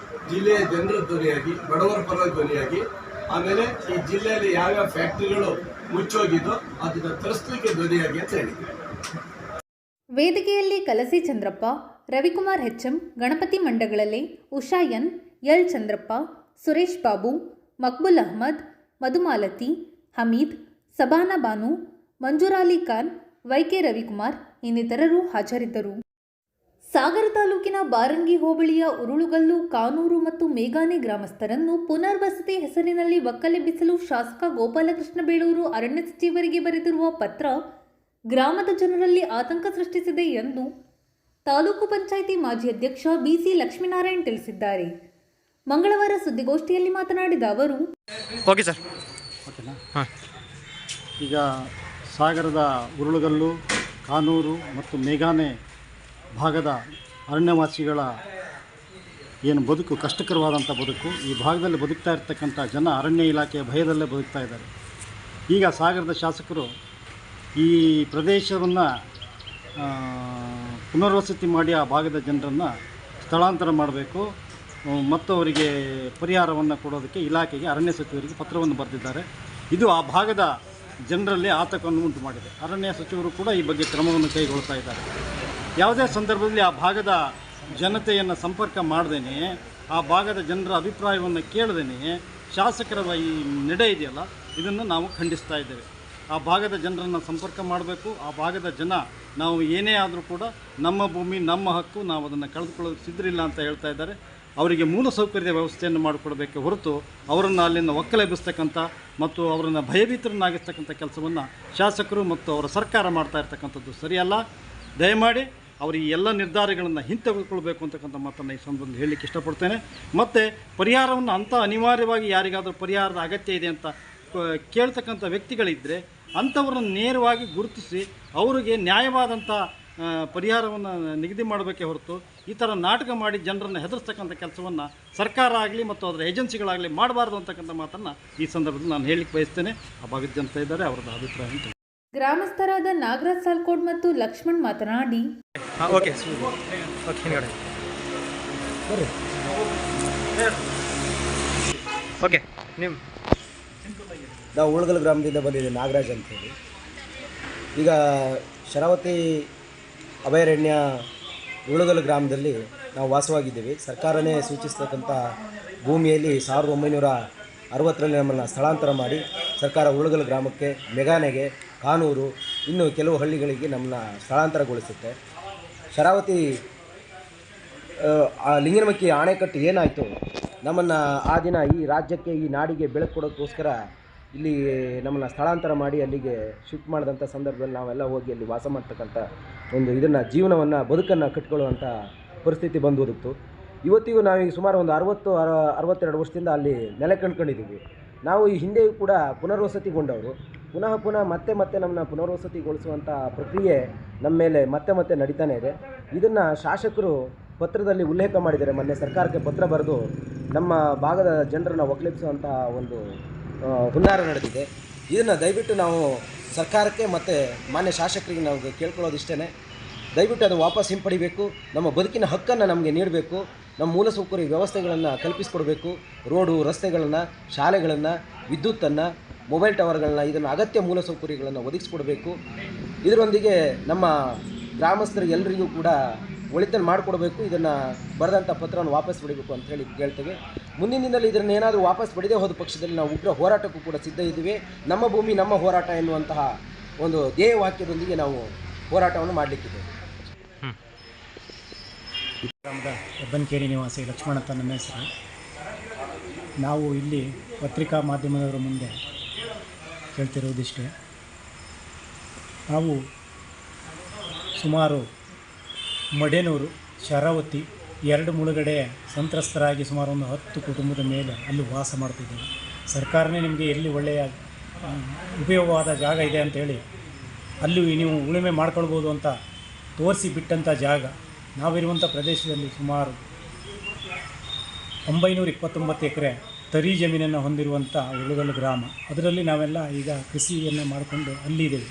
ಜಿಲ್ಲೆಯ ಜನರ ಧ್ವನಿಯಾಗಿ, ಬಡವರ ಪರ ಧ್ವನಿಯಾಗಿ, ಆಮೇಲೆ ಈ ಜಿಲ್ಲೆಯಲ್ಲಿ ಯಾವ್ಯಾವ ಫ್ಯಾಕ್ಟ್ರಿಗಳು ಮುಚ್ಚೋಗಿದ್ದೋ ಅದನ್ನು ತರಿಸಲಿಕ್ಕೆ ಧ್ವನಿಯಾಗಿ ಅಂತ ಹೇಳಿದ್ರು. ವೇದಿಕೆಯಲ್ಲಿ Kalasi Chandrappa, Ravikumar HM, Ganapati Mandagalale, Usha N, L Chandrappa, Suresh Babu, Maqbool Ahmed, Madhumalathi, Hameed, Sabana Banu, Manjurali Khan, YK Ravikumar ಇನ್ನಿತರರು ಹಾಜರಿದ್ದರು. ಸಾಗರ ತಾಲೂಕಿನ ಬಾರಂಗಿ ಹೋಬಳಿಯ ಉರುಳುಗಲ್ಲು, ಕಾನೂರು ಮತ್ತು ಮೇಘಾನೆ ಗ್ರಾಮಸ್ಥರನ್ನು ಪುನರ್ವಸತಿ ಹೆಸರಿನಲ್ಲಿ ಒಕ್ಕಲೆಬ್ಬಿಸಲು ಶಾಸಕ ಗೋಪಾಲಕೃಷ್ಣ ಬೇಳೂರು ಅರಣ್ಯ ಸಚಿವರಿಗೆ ಬರೆದಿರುವ ಪತ್ರ ಗ್ರಾಮದ ಜನರಲ್ಲಿ ಆತಂಕ ಸೃಷ್ಟಿಸಿದೆ ಎಂದು ತಾಲೂಕು ಪಂಚಾಯಿತಿ ಮಾಜಿ ಅಧ್ಯಕ್ಷ BC ಲಕ್ಷ್ಮೀನಾರಾಯಣ್ ತಿಳಿಸಿದ್ದಾರೆ. ಮಂಗಳವಾರ ಸುದ್ದಿಗೋಷ್ಠಿಯಲ್ಲಿ ಮಾತನಾಡಿದ ಅವರು, ಈಗ ಸಾಗರದ ಉರುಳುಗಲ್ಲು, ಕಾನೂರು ಮತ್ತು ಮೇಘಾನೆ ಭಾಗದ ಅರಣ್ಯವಾಸಿಗಳ ಏನು ಬದುಕು, ಕಷ್ಟಕರವಾದಂಥ ಬದುಕು, ಈ ಭಾಗದಲ್ಲಿ ಬದುಕ್ತಾ ಇರ್ತಕ್ಕಂಥ ಜನ ಅರಣ್ಯ ಇಲಾಖೆಯ ಭಯದಲ್ಲೇ ಬದುಕ್ತಾ ಇದ್ದಾರೆ. ಈಗ ಸಾಗರದ ಶಾಸಕರು ಈ ಪ್ರದೇಶವನ್ನು ಪುನರ್ವಸತಿ ಮಾಡಿ ಆ ಭಾಗದ ಜನರನ್ನು ಸ್ಥಳಾಂತರ ಮಾಡಬೇಕು ಮತ್ತು ಅವರಿಗೆ ಪರಿಹಾರವನ್ನು ಕೊಡೋದಕ್ಕೆ ಇಲಾಖೆಗೆ, ಅರಣ್ಯ ಸಚಿವರಿಗೆ ಪತ್ರವನ್ನು ಬರೆದಿದ್ದಾರೆ. ಇದು ಆ ಭಾಗದ ಜನರಲ್ಲಿ ಆತಂಕವನ್ನು ಉಂಟು ಮಾಡಿದೆ. ಅರಣ್ಯ ಸಚಿವರು ಕೂಡ ಈ ಬಗ್ಗೆ ಕ್ರಮವನ್ನು ಕೈಗೊಳ್ತಾ ಇದ್ದಾರೆ. ಯಾವುದೇ ಸಂದರ್ಭದಲ್ಲಿ ಆ ಭಾಗದ ಜನತೆಯನ್ನು ಸಂಪರ್ಕ ಮಾಡ್ದೇನೆ, ಆ ಭಾಗದ ಜನರ ಅಭಿಪ್ರಾಯವನ್ನು ಕೇಳದೇನೆ ಶಾಸಕರ ಈ ನಡೆ ಇದೆಯಲ್ಲ, ಇದನ್ನು ನಾವು ಖಂಡಿಸ್ತಾ ಇದ್ದೇವೆ. ಆ ಭಾಗದ ಜನರನ್ನು ಸಂಪರ್ಕ ಮಾಡಬೇಕು. ಆ ಭಾಗದ ಜನ ನಾವು ಏನೇ ಆದರೂ ಕೂಡ ನಮ್ಮ ಭೂಮಿ, ನಮ್ಮ ಹಕ್ಕು, ನಾವು ಅದನ್ನು ಕಳೆದುಕೊಳ್ಳೋದು ಸಿದ್ಧರಿಲ್ಲ ಅಂತ ಹೇಳ್ತಾ ಇದ್ದಾರೆ. ಅವರಿಗೆ ಮೂಲಸೌಕರ್ಯದ ವ್ಯವಸ್ಥೆಯನ್ನು ಮಾಡಿಕೊಡಬೇಕೆ ಹೊರತು ಅವರನ್ನು ಅಲ್ಲಿಂದ ಒಕ್ಕಲೆಬ್ಬಿಸ್ತಕ್ಕಂಥ ಮತ್ತು ಅವರನ್ನು ಭಯಭೀತರನ್ನಾಗಿಸ್ತಕ್ಕಂಥ ಕೆಲಸವನ್ನು ಶಾಸಕರು ಮತ್ತು ಅವರ ಸರ್ಕಾರ ಮಾಡ್ತಾ ಇರ್ತಕ್ಕಂಥದ್ದು ಸರಿಯಲ್ಲ. ದಯಮಾಡಿ ಅವರು ಈ ಎಲ್ಲ ನಿರ್ಧಾರಗಳನ್ನು ಹಿಂತೆಗೆದುಕೊಳ್ಬೇಕು ಅಂತಕ್ಕಂಥ ಮಾತನ್ನು ಈ ಸಂದರ್ಭದಲ್ಲಿ ಹೇಳಲಿಕ್ಕೆ ಇಷ್ಟಪಡ್ತೇನೆ. ಮತ್ತು ಪರಿಹಾರವನ್ನು ಅಂಥ ಅನಿವಾರ್ಯವಾಗಿ ಯಾರಿಗಾದರೂ ಪರಿಹಾರದ ಅಗತ್ಯ ಇದೆ ಅಂತ ಕೇಳ್ತಕ್ಕಂಥ ವ್ಯಕ್ತಿಗಳಿದ್ದರೆ ಅಂಥವ್ರನ್ನು ನೇರವಾಗಿ ಗುರುತಿಸಿ ಅವರಿಗೆ ನ್ಯಾಯವಾದಂಥ ಪರಿಹಾರವನ್ನು ನಿಗದಿ ಮಾಡಬೇಕೇ ಹೊರತು ಈ ಥರ ನಾಟಕ ಮಾಡಿ ಜನರನ್ನು ಹೆದರಿಸ್ತಕ್ಕಂಥ ಕೆಲಸವನ್ನು ಸರ್ಕಾರ ಆಗಲಿ ಮತ್ತು ಅದರ ಏಜೆನ್ಸಿಗಳಾಗಲಿ ಮಾಡಬಾರ್ದು ಅಂತಕ್ಕಂಥ ಮಾತನ್ನು ಈ ಸಂದರ್ಭದಲ್ಲಿ ನಾನು ಹೇಳಲಿಕ್ಕೆ ಬಯಸ್ತೇನೆ. ಆ ಭಾಗದ ಜನತೆ ಇದ್ದಾರೆ, ಅವರದ್ದು ಅಭಿಪ್ರಾಯ ಅಂತ. ಗ್ರಾಮಸ್ಥರಾದ ನಾಗರಾಜ್ ಸಾಲ್ಕೋಡ್ ಮತ್ತು ಲಕ್ಷ್ಮಣ್ ಮಾತನಾಡಿ, ನಾವು ಉಳುಗಲ್ ಗ್ರಾಮದಿಂದ ಬಂದಿದ್ದೀವಿ, ನಾಗರಾಜ್ ಅಂತೇಳಿ. ಈಗ ಶರಾವತಿ ಅಭಯಾರಣ್ಯ ಉಳುಗಲ್ ಗ್ರಾಮದಲ್ಲಿ ನಾವು ವಾಸವಾಗಿದ್ದೀವಿ. ಸರ್ಕಾರನೇ ಸೂಚಿಸ್ತಕ್ಕಂಥ ಭೂಮಿಯಲ್ಲಿ 1960ರಲ್ಲಿ ನಮ್ಮನ್ನು ಸ್ಥಳಾಂತರ ಮಾಡಿ ಸರ್ಕಾರ ಉಳುಗಲ್ ಗ್ರಾಮಕ್ಕೆ, ಮೆಘಾನೆಗೆ, ಕಾನೂರು ಇನ್ನು ಕೆಲವು ಹಳ್ಳಿಗಳಿಗೆ ನಮ್ಮನ್ನ ಸ್ಥಳಾಂತರಗೊಳಿಸುತ್ತೆ. ಶರಾವತಿ ಆ ಲಿಂಗನಮಕ್ಕಿ ಅಣೆಕಟ್ಟು ಏನಾಯಿತು, ನಮ್ಮನ್ನು ಆ ದಿನ ಈ ರಾಜ್ಯಕ್ಕೆ ಈ ನಾಡಿಗೆ ಬೆಳಕು ಕೊಡೋಕ್ಕೋಸ್ಕರ ಇಲ್ಲಿ ನಮ್ಮನ್ನು ಸ್ಥಳಾಂತರ ಮಾಡಿ ಅಲ್ಲಿಗೆ ಶಿಫ್ಟ್ ಮಾಡಿದಂಥ ಸಂದರ್ಭದಲ್ಲಿ ನಾವೆಲ್ಲ ಹೋಗಿ ಅಲ್ಲಿ ವಾಸ ಮಾಡ್ತಕ್ಕಂಥ ಒಂದು ಜೀವನವನ್ನು ಬದುಕನ್ನು ಕಟ್ಕೊಳ್ಳುವಂಥ ಪರಿಸ್ಥಿತಿ ಬಂದೋದಿತ್ತು. ಇವತ್ತಿಗೂ ನಾವೀಗ ಸುಮಾರು ಒಂದು 62 ವರ್ಷದಿಂದ ಅಲ್ಲಿ ನೆಲೆ ಕಂಡ್ಕೊಂಡಿದ್ದೀವಿ. ನಾವು ಈ ಹಿಂದೆಯೂ ಕೂಡ ಪುನರ್ವಸತಿಗೊಂಡವರು. ಪುನಃ ಮತ್ತೆ ನಮ್ಮನ್ನ ಪುನರ್ವಸತಿಗೊಳಿಸುವಂಥ ಪ್ರಕ್ರಿಯೆ ನಮ್ಮ ಮೇಲೆ ಮತ್ತೆ ನಡೀತಾನೆ ಇದೆ. ಇದನ್ನು ಶಾಸಕರು ಪತ್ರದಲ್ಲಿ ಉಲ್ಲೇಖ ಮಾಡಿದ್ದಾರೆ. ಮೊನ್ನೆ ಸರ್ಕಾರಕ್ಕೆ ಪತ್ರ ಬರೆದು ನಮ್ಮ ಭಾಗದ ಜನರನ್ನು ಒಕ್ಕಲಿಸುವಂಥ ಒಂದು ಹುನ್ನಾರ ನಡೆದಿದೆ. ಇದನ್ನು ದಯವಿಟ್ಟು ನಾವು ಸರ್ಕಾರಕ್ಕೆ ಮತ್ತು ಮಾನ್ಯ ಶಾಸಕರಿಗೆ ನಾವು ಕೇಳ್ಕೊಳ್ಳೋದಿಷ್ಟೇ, ದಯವಿಟ್ಟು ಅದು ವಾಪಸ್ ಹಿಂಪಡಿಬೇಕು. ನಮ್ಮ ಬದುಕಿನ ಹಕ್ಕನ್ನು ನಮಗೆ ನೀಡಬೇಕು. ನಮ್ಮ ಮೂಲಸೌಕರ್ಯ ವ್ಯವಸ್ಥೆಗಳನ್ನು ಕಲ್ಪಿಸಿಕೊಡಬೇಕು. ರೋಡು, ರಸ್ತೆಗಳನ್ನು, ಶಾಲೆಗಳನ್ನು, ವಿದ್ಯುತ್ತನ್ನು, ಮೊಬೈಲ್ ಟವರ್ಗಳನ್ನ, ಇದನ್ನು ಅಗತ್ಯ ಮೂಲಸೌಕರ್ಯಗಳನ್ನು ಒದಗಿಸ್ಕೊಡ್ಬೇಕು. ಇದರೊಂದಿಗೆ ನಮ್ಮ ಗ್ರಾಮಸ್ಥರಿಗೆ ಎಲ್ಲರಿಗೂ ಕೂಡ ಒಳಿತನ್ನು ಮಾಡಿಕೊಡ್ಬೇಕು. ಇದನ್ನು ಬರೆದಂಥ ಪತ್ರವನ್ನು ವಾಪಸ್ ಪಡಿಬೇಕು ಅಂತ ಹೇಳಿ ಕೇಳ್ತೇವೆ. ಮುಂದಿನ ದಿನದಲ್ಲಿ ಇದನ್ನು ಏನಾದರೂ ವಾಪಸ್ ಪಡೆದೇ ಹೋದ ಪಕ್ಷದಲ್ಲಿ ನಾವು ಉಗ್ರ ಹೋರಾಟಕ್ಕೂ ಕೂಡ ಸಿದ್ಧ ಇದ್ದೀವಿ. ನಮ್ಮ ಭೂಮಿ ನಮ್ಮ ಹೋರಾಟ ಎನ್ನುವಂತಹ ಒಂದು ಧ್ಯೇಯ ವಾಕ್ಯದೊಂದಿಗೆ ನಾವು ಹೋರಾಟವನ್ನು ಮಾಡಲಿಕ್ಕಿದ್ದೇವೆ. ಗ್ರಾಮದ ಹೆಬ್ಬನಕೇರಿ ನಿವಾಸಿ ಲಕ್ಷ್ಮಣ ಅಂತ ನನ್ನ ಹೆಸರು. ನಾವು ಇಲ್ಲಿ ಪತ್ರಿಕಾ ಮಾಧ್ಯಮದವರ ಮುಂದೆ ಹೇಳ್ತಿರೋದಿಷ್ಟೇ. ನಾವು ಸುಮಾರು ಮಡೇನೂರು, ಶರಾವತಿ ಎರಡು ಮುಳುಗಡೆ ಸಂತ್ರಸ್ತರಾಗಿ ಸುಮಾರು ಒಂದು 10 ಕುಟುಂಬದ ಮೇಲೆ ಅಲ್ಲಿ ವಾಸ ಮಾಡ್ತಿದ್ದೀವಿ. ಸರ್ಕಾರನೇ ನಿಮಗೆ ಎಲ್ಲಿ ಒಳ್ಳೆಯ ಉಪಯೋಗವಾದ ಜಾಗ ಇದೆ ಅಂಥೇಳಿ ಅಲ್ಲಿ ನೀವು ಉಳುಮೆ ಮಾಡ್ಕೊಳ್ಬೋದು ಅಂತ ತೋರಿಸಿ ಬಿಟ್ಟಂಥ ಜಾಗ. ನಾವಿರುವಂಥ ಪ್ರದೇಶದಲ್ಲಿ ಸುಮಾರು 929 ಎಕರೆ ತರಿ ಜಮೀನನ್ನು ಹೊಂದಿರುವಂಥ ಉಳುಗಲ್ ಗ್ರಾಮ. ಅದರಲ್ಲಿ ನಾವೆಲ್ಲ ಈಗ ಕೃಷಿಯನ್ನು ಮಾಡಿಕೊಂಡು ಅಲ್ಲಿದ್ದೇವೆ.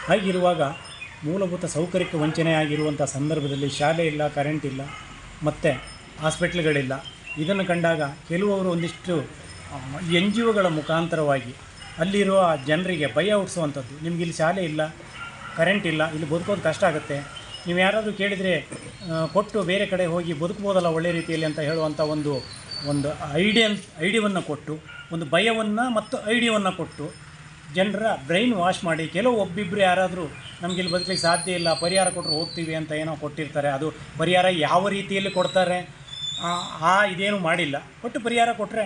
ಹಾಗಿರುವಾಗ ಮೂಲಭೂತ ಸೌಕರ್ಯಕ್ಕೆ ವಂಚನೆ ಆಗಿರುವಂಥ ಸಂದರ್ಭದಲ್ಲಿ ಶಾಲೆ ಇಲ್ಲ, ಕರೆಂಟ್ ಇಲ್ಲ, ಮತ್ತು ಹಾಸ್ಪಿಟ್ಲ್ಗಳಿಲ್ಲ. ಇದನ್ನು ಕಂಡಾಗ ಕೆಲವರು ಒಂದಿಷ್ಟು NGOಗಳ ಮುಖಾಂತರವಾಗಿ ಅಲ್ಲಿರುವ ಜನರಿಗೆ ಭಯ ಹುಟ್ಟಿಸುವಂಥದ್ದು. ನಿಮಗಿಲ್ಲಿ ಶಾಲೆ ಇಲ್ಲ, ಕರೆಂಟ್ ಇಲ್ಲ, ಇಲ್ಲಿ ಬದುಕೋದು ಕಷ್ಟ ಆಗುತ್ತೆ, ನೀವು ಯಾರಾದರೂ ಕೇಳಿದರೆ ಕೊಟ್ಟು ಬೇರೆ ಕಡೆ ಹೋಗಿ ಬದುಕ್ಬೋದಲ್ಲ ಒಳ್ಳೆ ರೀತಿಯಲ್ಲಿ ಅಂತ ಹೇಳುವಂಥ ಒಂದು ಐಡಿಯಾವನ್ನು ಕೊಟ್ಟು, ಒಂದು ಭಯವನ್ನು ಮತ್ತು ಐಡಿಯಾವನ್ನು ಕೊಟ್ಟು ಜನರ ಬ್ರೈನ್ ವಾಶ್ ಮಾಡಿ ಕೆಲವು ಒಬ್ಬಿಬ್ಬರು ಯಾರಾದರೂ ನಮಗಿಲ್ಲಿ ಬದುಕಲಿಕ್ಕೆ ಸಾಧ್ಯ ಇಲ್ಲ, ಪರಿಹಾರ ಕೊಟ್ಟರು ಹೋಗ್ತೀವಿ ಅಂತ ಏನೋ ಕೊಟ್ಟಿರ್ತಾರೆ. ಅದು ಪರಿಹಾರ ಯಾವ ರೀತಿಯಲ್ಲಿ ಕೊಡ್ತಾರೆ ಇದೇನು ಮಾಡಿಲ್ಲ. ಕೊಟ್ಟು ಪರಿಹಾರ ಕೊಟ್ಟರೆ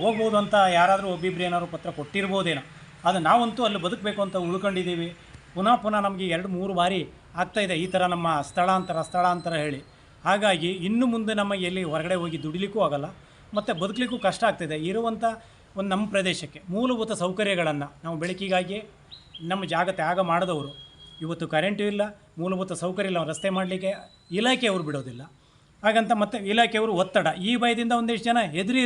ಹೋಗ್ಬೋದು ಅಂತ ಯಾರಾದರೂ ಒಬ್ಬಿಬ್ಬರು ಏನಾದ್ರು ಪತ್ರ ಕೊಟ್ಟಿರ್ಬೋದೇನೋ. ಅದು ನಾವಂತೂ ಅಲ್ಲಿ ಬದುಕಬೇಕು ಅಂತ ಉಳ್ಕೊಂಡಿದ್ದೀವಿ. ಪುನಃ ನಮಗೆ 2-3 ಬಾರಿ ಆಗ್ತಾಯಿದೆ ಈ ಥರ ನಮ್ಮ ಸ್ಥಳಾಂತರ ಹೇಳಿ. ಹಾಗಾಗಿ ಇನ್ನು ಮುಂದೆ ನಮಗೆ ಎಲ್ಲಿ ಹೊರಗಡೆ ಹೋಗಿ ದುಡಿಲಿಕ್ಕೂ ಆಗಲ್ಲ ಮತ್ತು ಬದುಕಲಿಕ್ಕೂ ಕಷ್ಟ ಆಗ್ತಿದೆ. ಇರುವಂಥ ಒಂದು ನಮ್ಮ ಪ್ರದೇಶಕ್ಕೆ ಮೂಲಭೂತ ಸೌಕರ್ಯಗಳನ್ನು ನಾವು ಬೆಳಕಿಗಾಗಿ ನಮ್ಮ ಜಾಗ ತ್ಯಾಗ ಮಾಡಿದವರು ಇವತ್ತು ಕರೆಂಟು ಇಲ್ಲ, ಮೂಲಭೂತ ಸೌಕರ್ಯ ಇಲ್ಲ, ರಸ್ತೆ ಮಾಡಲಿಕ್ಕೆ ಇಲಾಖೆಯವರು ಬಿಡೋದಿಲ್ಲ. ಹಾಗಂತ ಮತ್ತು ಇಲಾಖೆಯವರು ಒತ್ತಡ, ಈ ಭಯದಿಂದ ಒಂದಿಷ್ಟು ಜನ ಹೆದರಿ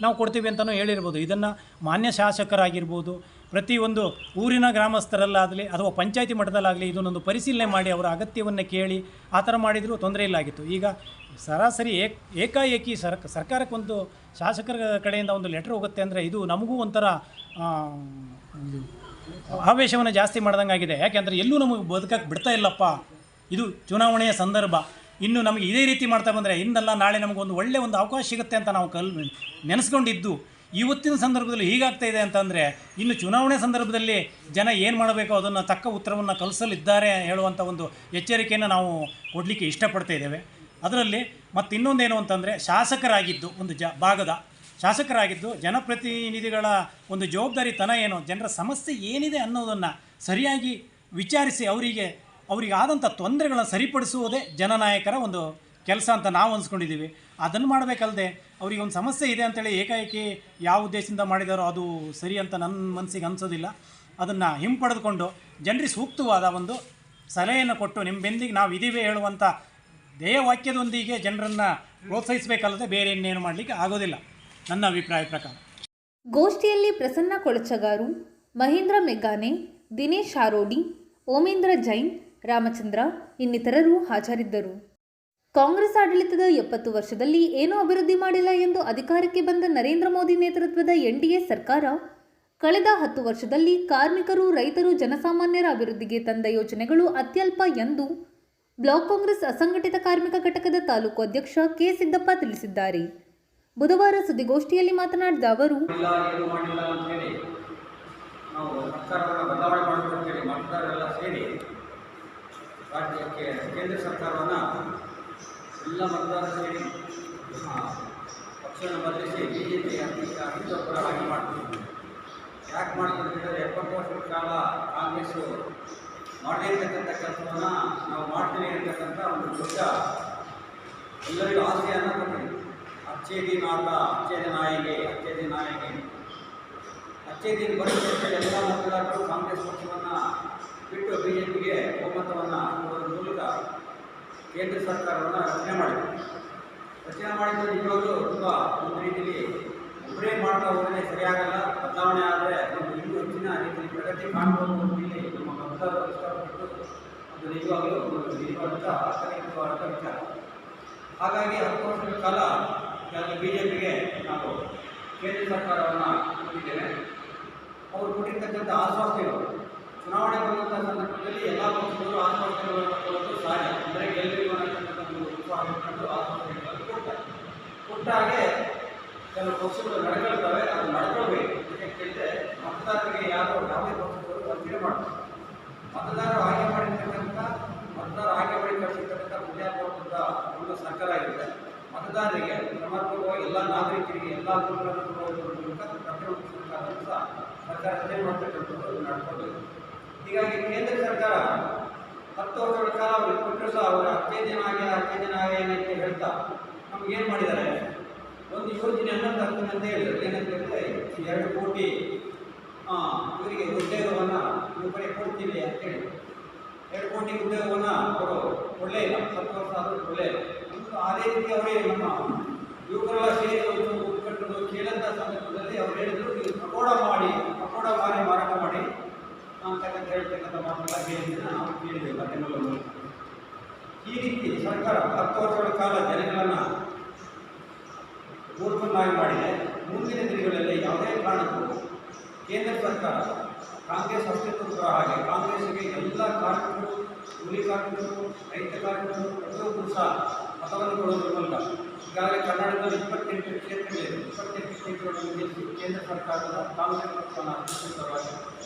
ನಾವು ಕೊಡ್ತೀವಿ ಅಂತಲೂ ಹೇಳಿರ್ಬೋದು. ಇದನ್ನು ಮಾನ್ಯ ಶಾಸಕರಾಗಿರ್ಬೋದು, ಪ್ರತಿಯೊಂದು ಊರಿನ ಗ್ರಾಮಸ್ಥರಲ್ಲಾಗಲಿ ಅಥವಾ ಪಂಚಾಯತಿ ಮಟ್ಟದಲ್ಲಾಗಲಿ ಇದನ್ನೊಂದು ಪರಿಶೀಲನೆ ಮಾಡಿ ಅವರ ಅಗತ್ಯವನ್ನು ಕೇಳಿ ಆ ಥರ ಮಾಡಿದರೂ ತೊಂದರೆ ಇಲ್ಲಾಗಿತ್ತು. ಈಗ ಸರಾಸರಿ ಏಕಾಏಕಿ ಸರ್ಕಾರಕ್ಕೊಂದು ಶಾಸಕರ ಕಡೆಯಿಂದ ಒಂದು ಲೆಟ್ರ್ ಹೋಗುತ್ತೆ ಅಂದರೆ ಇದು ನಮಗೂ ಒಂಥರ ಆವೇಶವನ್ನು ಜಾಸ್ತಿ ಮಾಡ್ದಂಗೆ ಆಗಿದೆ. ಯಾಕೆಂದರೆ ಎಲ್ಲೂ ನಮಗೆ ಬದುಕಕ್ಕೆ ಬಿಡ್ತಾ ಇಲ್ಲಪ್ಪ, ಇದು ಚುನಾವಣೆಯ ಸಂದರ್ಭ, ಇನ್ನು ನಮಗೆ ಇದೇ ರೀತಿ ಮಾಡ್ತಾ ಬಂದರೆ ಇಂದಲ್ಲ ನಾಳೆ ನಮಗೊಂದು ಒಳ್ಳೆಯ ಒಂದು ಅವಕಾಶ ಸಿಗುತ್ತೆ ಅಂತ ನಾವು ನೆನೆಸ್ಕೊಂಡಿದ್ದು ಇವತ್ತಿನ ಸಂದರ್ಭದಲ್ಲಿ ಹೀಗಾಗ್ತಾ ಇದೆ ಅಂತಂದರೆ ಇನ್ನು ಚುನಾವಣೆ ಸಂದರ್ಭದಲ್ಲಿ ಜನ ಏನು ಮಾಡಬೇಕೋ ಅದನ್ನು ತಕ್ಕ ಉತ್ತರವನ್ನು ಕಲಿಸಲಿದ್ದಾರೆ ಹೇಳುವಂಥ ಒಂದು ಎಚ್ಚರಿಕೆಯನ್ನು ನಾವು ಕೊಡಲಿಕ್ಕೆ ಇಷ್ಟಪಡ್ತಾ ಇದ್ದೇವೆ. ಅದರಲ್ಲಿ ಮತ್ತು ಇನ್ನೊಂದೇನು ಅಂತಂದರೆ ಶಾಸಕರಾಗಿದ್ದು ಒಂದು ಭಾಗದ ಶಾಸಕರಾಗಿದ್ದು ಜನಪ್ರತಿನಿಧಿಗಳ ಒಂದು ಜವಾಬ್ದಾರಿತನ ಏನು, ಜನರ ಸಮಸ್ಯೆ ಏನಿದೆ ಅನ್ನೋದನ್ನು ಸರಿಯಾಗಿ ವಿಚಾರಿಸಿ ಅವರಿಗೆ ಆದಂಥ ತೊಂದರೆಗಳನ್ನು ಸರಿಪಡಿಸುವುದೇ ಜನನಾಯಕರ ಒಂದು ಕೆಲಸ ಅಂತ ನಾವು ಅನ್ಸ್ಕೊಂಡಿದ್ದೀವಿ. ಅದನ್ನು ಮಾಡಬೇಕಲ್ಲದೆ ಅವರಿಗೆ ಒಂದು ಸಮಸ್ಯೆ ಇದೆ ಅಂತೇಳಿ ಏಕಾಏಕಿ ಯಾವ ಉದ್ದೇಶದಿಂದ ಮಾಡಿದಾರೋ ಅದು ಸರಿ ಅಂತ ನನ್ನ ಮನಸ್ಸಿಗೆ ಅನಿಸೋದಿಲ್ಲ. ಅದನ್ನು ಹಿಂಪಡೆದುಕೊಂಡು ಜನರಿಗೆ ಸೂಕ್ತವಾದ ಒಂದು ಸಲಹೆಯನ್ನು ಕೊಟ್ಟು ನಿಮ್ಮ ಬೆಂದಿಗೆ ನಾವು ಇದೀವಿ ಹೇಳುವಂಥ ಧ್ಯೇಯವಾಕ್ಯದೊಂದಿಗೆ ಜನರನ್ನು ಪ್ರೋತ್ಸಾಹಿಸಬೇಕಲ್ಲದೆ ಬೇರೆ ಇನ್ನೇನು ಮಾಡಲಿಕ್ಕೆ ಆಗೋದಿಲ್ಲ ನನ್ನ ಅಭಿಪ್ರಾಯ ಪ್ರಕಾರ. ಗೋಷ್ಠಿಯಲ್ಲಿ ಪ್ರಸನ್ನ ಕೊಳಚಗಾರು, ಮಹೇಂದ್ರ ಮೆಗ್ಗಾನೆ, ದಿನೇಶ್ ಆರೋಡಿ, ಓಮೇಂದ್ರ ಜೈನ್, ರಾಮಚಂದ್ರ ಇನ್ನಿತರರು ಹಾಜರಿದ್ದರು. ಕಾಂಗ್ರೆಸ್ ಆಡಳಿತದ 70 ವರ್ಷದಲ್ಲಿ ಏನೂ ಅಭಿವೃದ್ಧಿ ಮಾಡಿಲ್ಲ ಎಂದು ಅಧಿಕಾರಕ್ಕೆ ಬಂದ ನರೇಂದ್ರ ಮೋದಿ ನೇತೃತ್ವದ NDA ಸರ್ಕಾರ ಕಳೆದ 10 ವರ್ಷದಲ್ಲಿ ಕಾರ್ಮಿಕರು, ರೈತರು, ಜನಸಾಮಾನ್ಯರ ಅಭಿವೃದ್ಧಿಗೆ ತಂದ ಯೋಜನೆಗಳು ಅತ್ಯಲ್ಪ ಎಂದು ಬ್ಲಾಕ್ ಕಾಂಗ್ರೆಸ್ ಅಸಂಘಟಿತ ಕಾರ್ಮಿಕ ಘಟಕದ ತಾಲೂಕು ಅಧ್ಯಕ್ಷ ಕೆ ಸಿದ್ದಪ್ಪ ತಿಳಿಸಿದ್ದಾರೆ. ಬುಧವಾರ ಸುದ್ದಿಗೋಷ್ಠಿಯಲ್ಲಿ ಮಾತನಾಡಿದ ಅವರು, ನಾವು ಸರ್ಕಾರವನ್ನು ಬದಲಾವಣೆ ಮಾಡಬೇಕಂತೇಳಿ ಮತದಾರರೆಲ್ಲ ಸೇರಿ ರಾಜ್ಯಕ್ಕೆ ಕೇಂದ್ರ ಸರ್ಕಾರವನ್ನು ಎಲ್ಲ ಮತದಾರರು ಸೇರಿ ಪಕ್ಷವನ್ನು ಬದಲಿಸಿ BJP ಹಿಂದೊಬ್ಬರಾಗಿ ಮಾಡ್ತೀವಿ. ಯಾಕೆ ಮಾಡ್ತಿದ್ರೆ 70 ವರ್ಷಗಳ ಕಾಲ ಕಾಂಗ್ರೆಸ್ಸು ಮಾಡದೇ ಇರ್ತಕ್ಕಂಥ ಕೆಲಸವನ್ನು ನಾವು ಮಾಡ್ತೀವಿ ಅಂತಕ್ಕಂಥ ಒಂದು ದೊಡ್ಡ ಎಲ್ಲರಿಗೂ ಆಸೆಯನ್ನು ಕೊಟ್ಟಿದೆ. ಅಚ್ಚೇ ದಿನ ಬರುತ್ತೆ ಎಲ್ಲ ಮತದಾರರು ಕಾಂಗ್ರೆಸ್ ಪಕ್ಷವನ್ನು ಬಿಟ್ಟು BJPಗೆ ಬಹುಮತವನ್ನು ಕೊಡೋದ್ರ ಮೂಲಕ ಕೇಂದ್ರ ಸರ್ಕಾರವನ್ನು ರಚನೆ ಮಾಡಿದೆ. ನಿಜವಾಗ್ಲೂ ತುಂಬ ಒಂದು ರೀತಿಯಲ್ಲಿ ಒಬ್ಬರೇ ಮಾಡ್ತಾ ಹೋದರೆ ಸರಿಯಾಗಲ್ಲ. ಬದಲಾವಣೆ ಆದರೆ ಒಂದು ಇನ್ನೂ ಹೆಚ್ಚಿನ ರೀತಿಯಲ್ಲಿ ಪ್ರಗತಿ ಕಾಣ್ಬೋದು ಅಂತೇಳಿ ನಮ್ಮ ಮತದಾರರು ಇಷ್ಟಪಟ್ಟು ಅದು ನಿಜವಾಗ್ಲೂ ಒಂದು ನಿಜವಾದಂಥ ಆರ್ಥಿಕವಾದಂಥ ವಿಚಾರ. ಹಾಗಾಗಿ 10 ವರ್ಷಗಳ ಕಾಲ BJPಗೆ ನಾವು ಕೇಂದ್ರ ಸರ್ಕಾರವನ್ನು ಕೊಟ್ಟಿದ್ದೇವೆ. ಅವರು ಕೊಟ್ಟಿರ್ತಕ್ಕಂಥ ಆಶ್ವಾಸನೆಗಳು ಚುನಾವಣೆ ಬರುವಂಥ ಸಂದರ್ಭದಲ್ಲಿ ಎಲ್ಲ ಪಕ್ಷಗಳು ಆಶ್ವಾಸನೆಗಳನ್ನು ಕೊಡೋದು ಸಹಜ. ಅಂದರೆ ಗೆಲ್ಲಬೇಕು ಅನ್ನತಕ್ಕಂಥ ಒಂದು ಉತ್ಸಾಹ ಇಟ್ಕೊಂಡು ಆಶ್ವಾಸನೆಗಳನ್ನು ಕೊಡ್ತಾರೆ. ಕೊಟ್ಟಾಗೆ ಕೆಲವು ಪಕ್ಷಗಳು ನಡ್ಕೊಳ್ತವೆ, ಅದು ನಡ್ಕೊಳ್ಬೇಕು. ಯಾಕೆ ಕೇಳಿದ್ರೆ ಮತದಾರರಿಗೆ ಯಾವುದೇ ಪಕ್ಷಗಳು ವಂಚನೆ ಮಾಡ್ತಾರೆ. ಮತದಾರರು ಆಯ್ಕೆ ಮಾಡಿ ಕಳಿಸಿರ್ತಕ್ಕಂಥ ಪ್ರಜಾಪ್ರಭುತ್ವದ ಒಂದು ಸರ್ಕಾರ ಆಗಿದೆ. ಮತದಾರರಿಗೆ ಸಮರ್ಪಕವಾಗಿ ಎಲ್ಲ ನಾಗರಿಕರಿಗೆ ಎಲ್ಲ ಹಕ್ಕುಗಳನ್ನು ಕೊಡುವುದರ ಮೂಲಕ ಪ್ರತಿಯೊಂದು ಸರ್ಕಾರವನ್ನು ಸಹ ಸರ್ಕಾರ ರಚನೆ ಮಾಡ್ತಕ್ಕಂಥದ್ದು ನಡ್ಕೊಳ್ಬೇಕು. ಹೀಗಾಗಿ ಕೇಂದ್ರ ಸರ್ಕಾರ 10 ವರ್ಷಗಳ ಕಾಲ ಅವ್ರಿಗೆ ಕೊಟ್ಟರು ಸಹ ಅವರು ಅಚ್ಚೇ ದಿನ ಆಗಿ ಅಂತ ಹೇಳ್ತಾ ನಮಗೇನು ಮಾಡಿದ್ದಾರೆ, ಒಂದು ಯೋಜನೆಯನ್ನು ತರ್ತೀನಿ ಅಂತ ಹೇಳಿದ್ರು. ಏನಂತ ಹೇಳಿದ್ರೆ 2 ಕೋಟಿ ಇವರಿಗೆ ಉದ್ಯೋಗವನ್ನು ಇವರಿಗೆ ಕೊಡ್ತೀವಿ ಅಂತ ಹೇಳಿ 2 ಕೋಟಿ ಉದ್ಯೋಗವನ್ನು ಅವರು ಒಳ್ಳೆಯ ಇಲ್ಲ. 10 ವರ್ಷ ಆದರೂ ಒಳ್ಳೆಯ ಇಲ್ಲ. ಅದೇ ರೀತಿ ಅವರೇ ನಮ್ಮ ಯುವಕರೆಲ್ಲ ಸೇರಿ ಕಟ್ಟಲು ಕೇಳಂಥ ಸಂದರ್ಭದಲ್ಲಿ ಅವ್ರು ಹೇಳಿದ್ರು, ಇದು ಪಕೋಡ ಮಾರಿ ಮಾರಾಟ ಮಾಡಿ ಅಂತಕ್ಕಂಥ ಹೇಳ್ತಕ್ಕಂಥ ಮಾತುಗಳ ಹೇಳಿದ್ದನ್ನು ನಾವು ಕೇಳಿದ್ದೇವೆ ಮಾಧ್ಯಮಗಳ ಮೂಲಕ. ಈ ರೀತಿ ಸರ್ಕಾರ 10 ವರ್ಷಗಳ ಕಾಲ ಜನಗಳನ್ನು ಮೂರ್ಖನ್ನಾಗಿ ಮಾಡಿದೆ. ಮುಂದಿನ ದಿನಗಳಲ್ಲಿ ಯಾವುದೇ ಕಾರಣಕ್ಕೂ ಕೇಂದ್ರ ಸರ್ಕಾರ ಕಾಂಗ್ರೆಸ್ ಅಸ್ತಿತ್ವದ ಹಾಗೆ ಕಾಂಗ್ರೆಸ್ಸಿಗೆ ಎಲ್ಲ ಕಾರ್ಮಿಕರು, ಕೂಲಿ ಕಾರ್ಮಿಕರು, ರೈತ ಕಾರ್ಮಿಕರು ಪ್ರತಿಯೊಬ್ಬರು ಸಹ ಮತವನ್ನು ಕೊಡೋದ್ರ ಮೂಲಕ ಈಗಾಗಲೇ ಕರ್ನಾಟಕದಲ್ಲಿ 28 ಕ್ಷೇತ್ರಗಳಿವೆ. 28 ಕ್ಷೇತ್ರಗಳನ್ನು ಗೆಲ್ಲಿಸಿ ಕೇಂದ್ರ ಸರ್ಕಾರದ ಕಾಂಗ್ರೆಸ್ ಪಕ್ಷವನ್ನು ಅಸ್ತಿತ್ವವಾಗಿ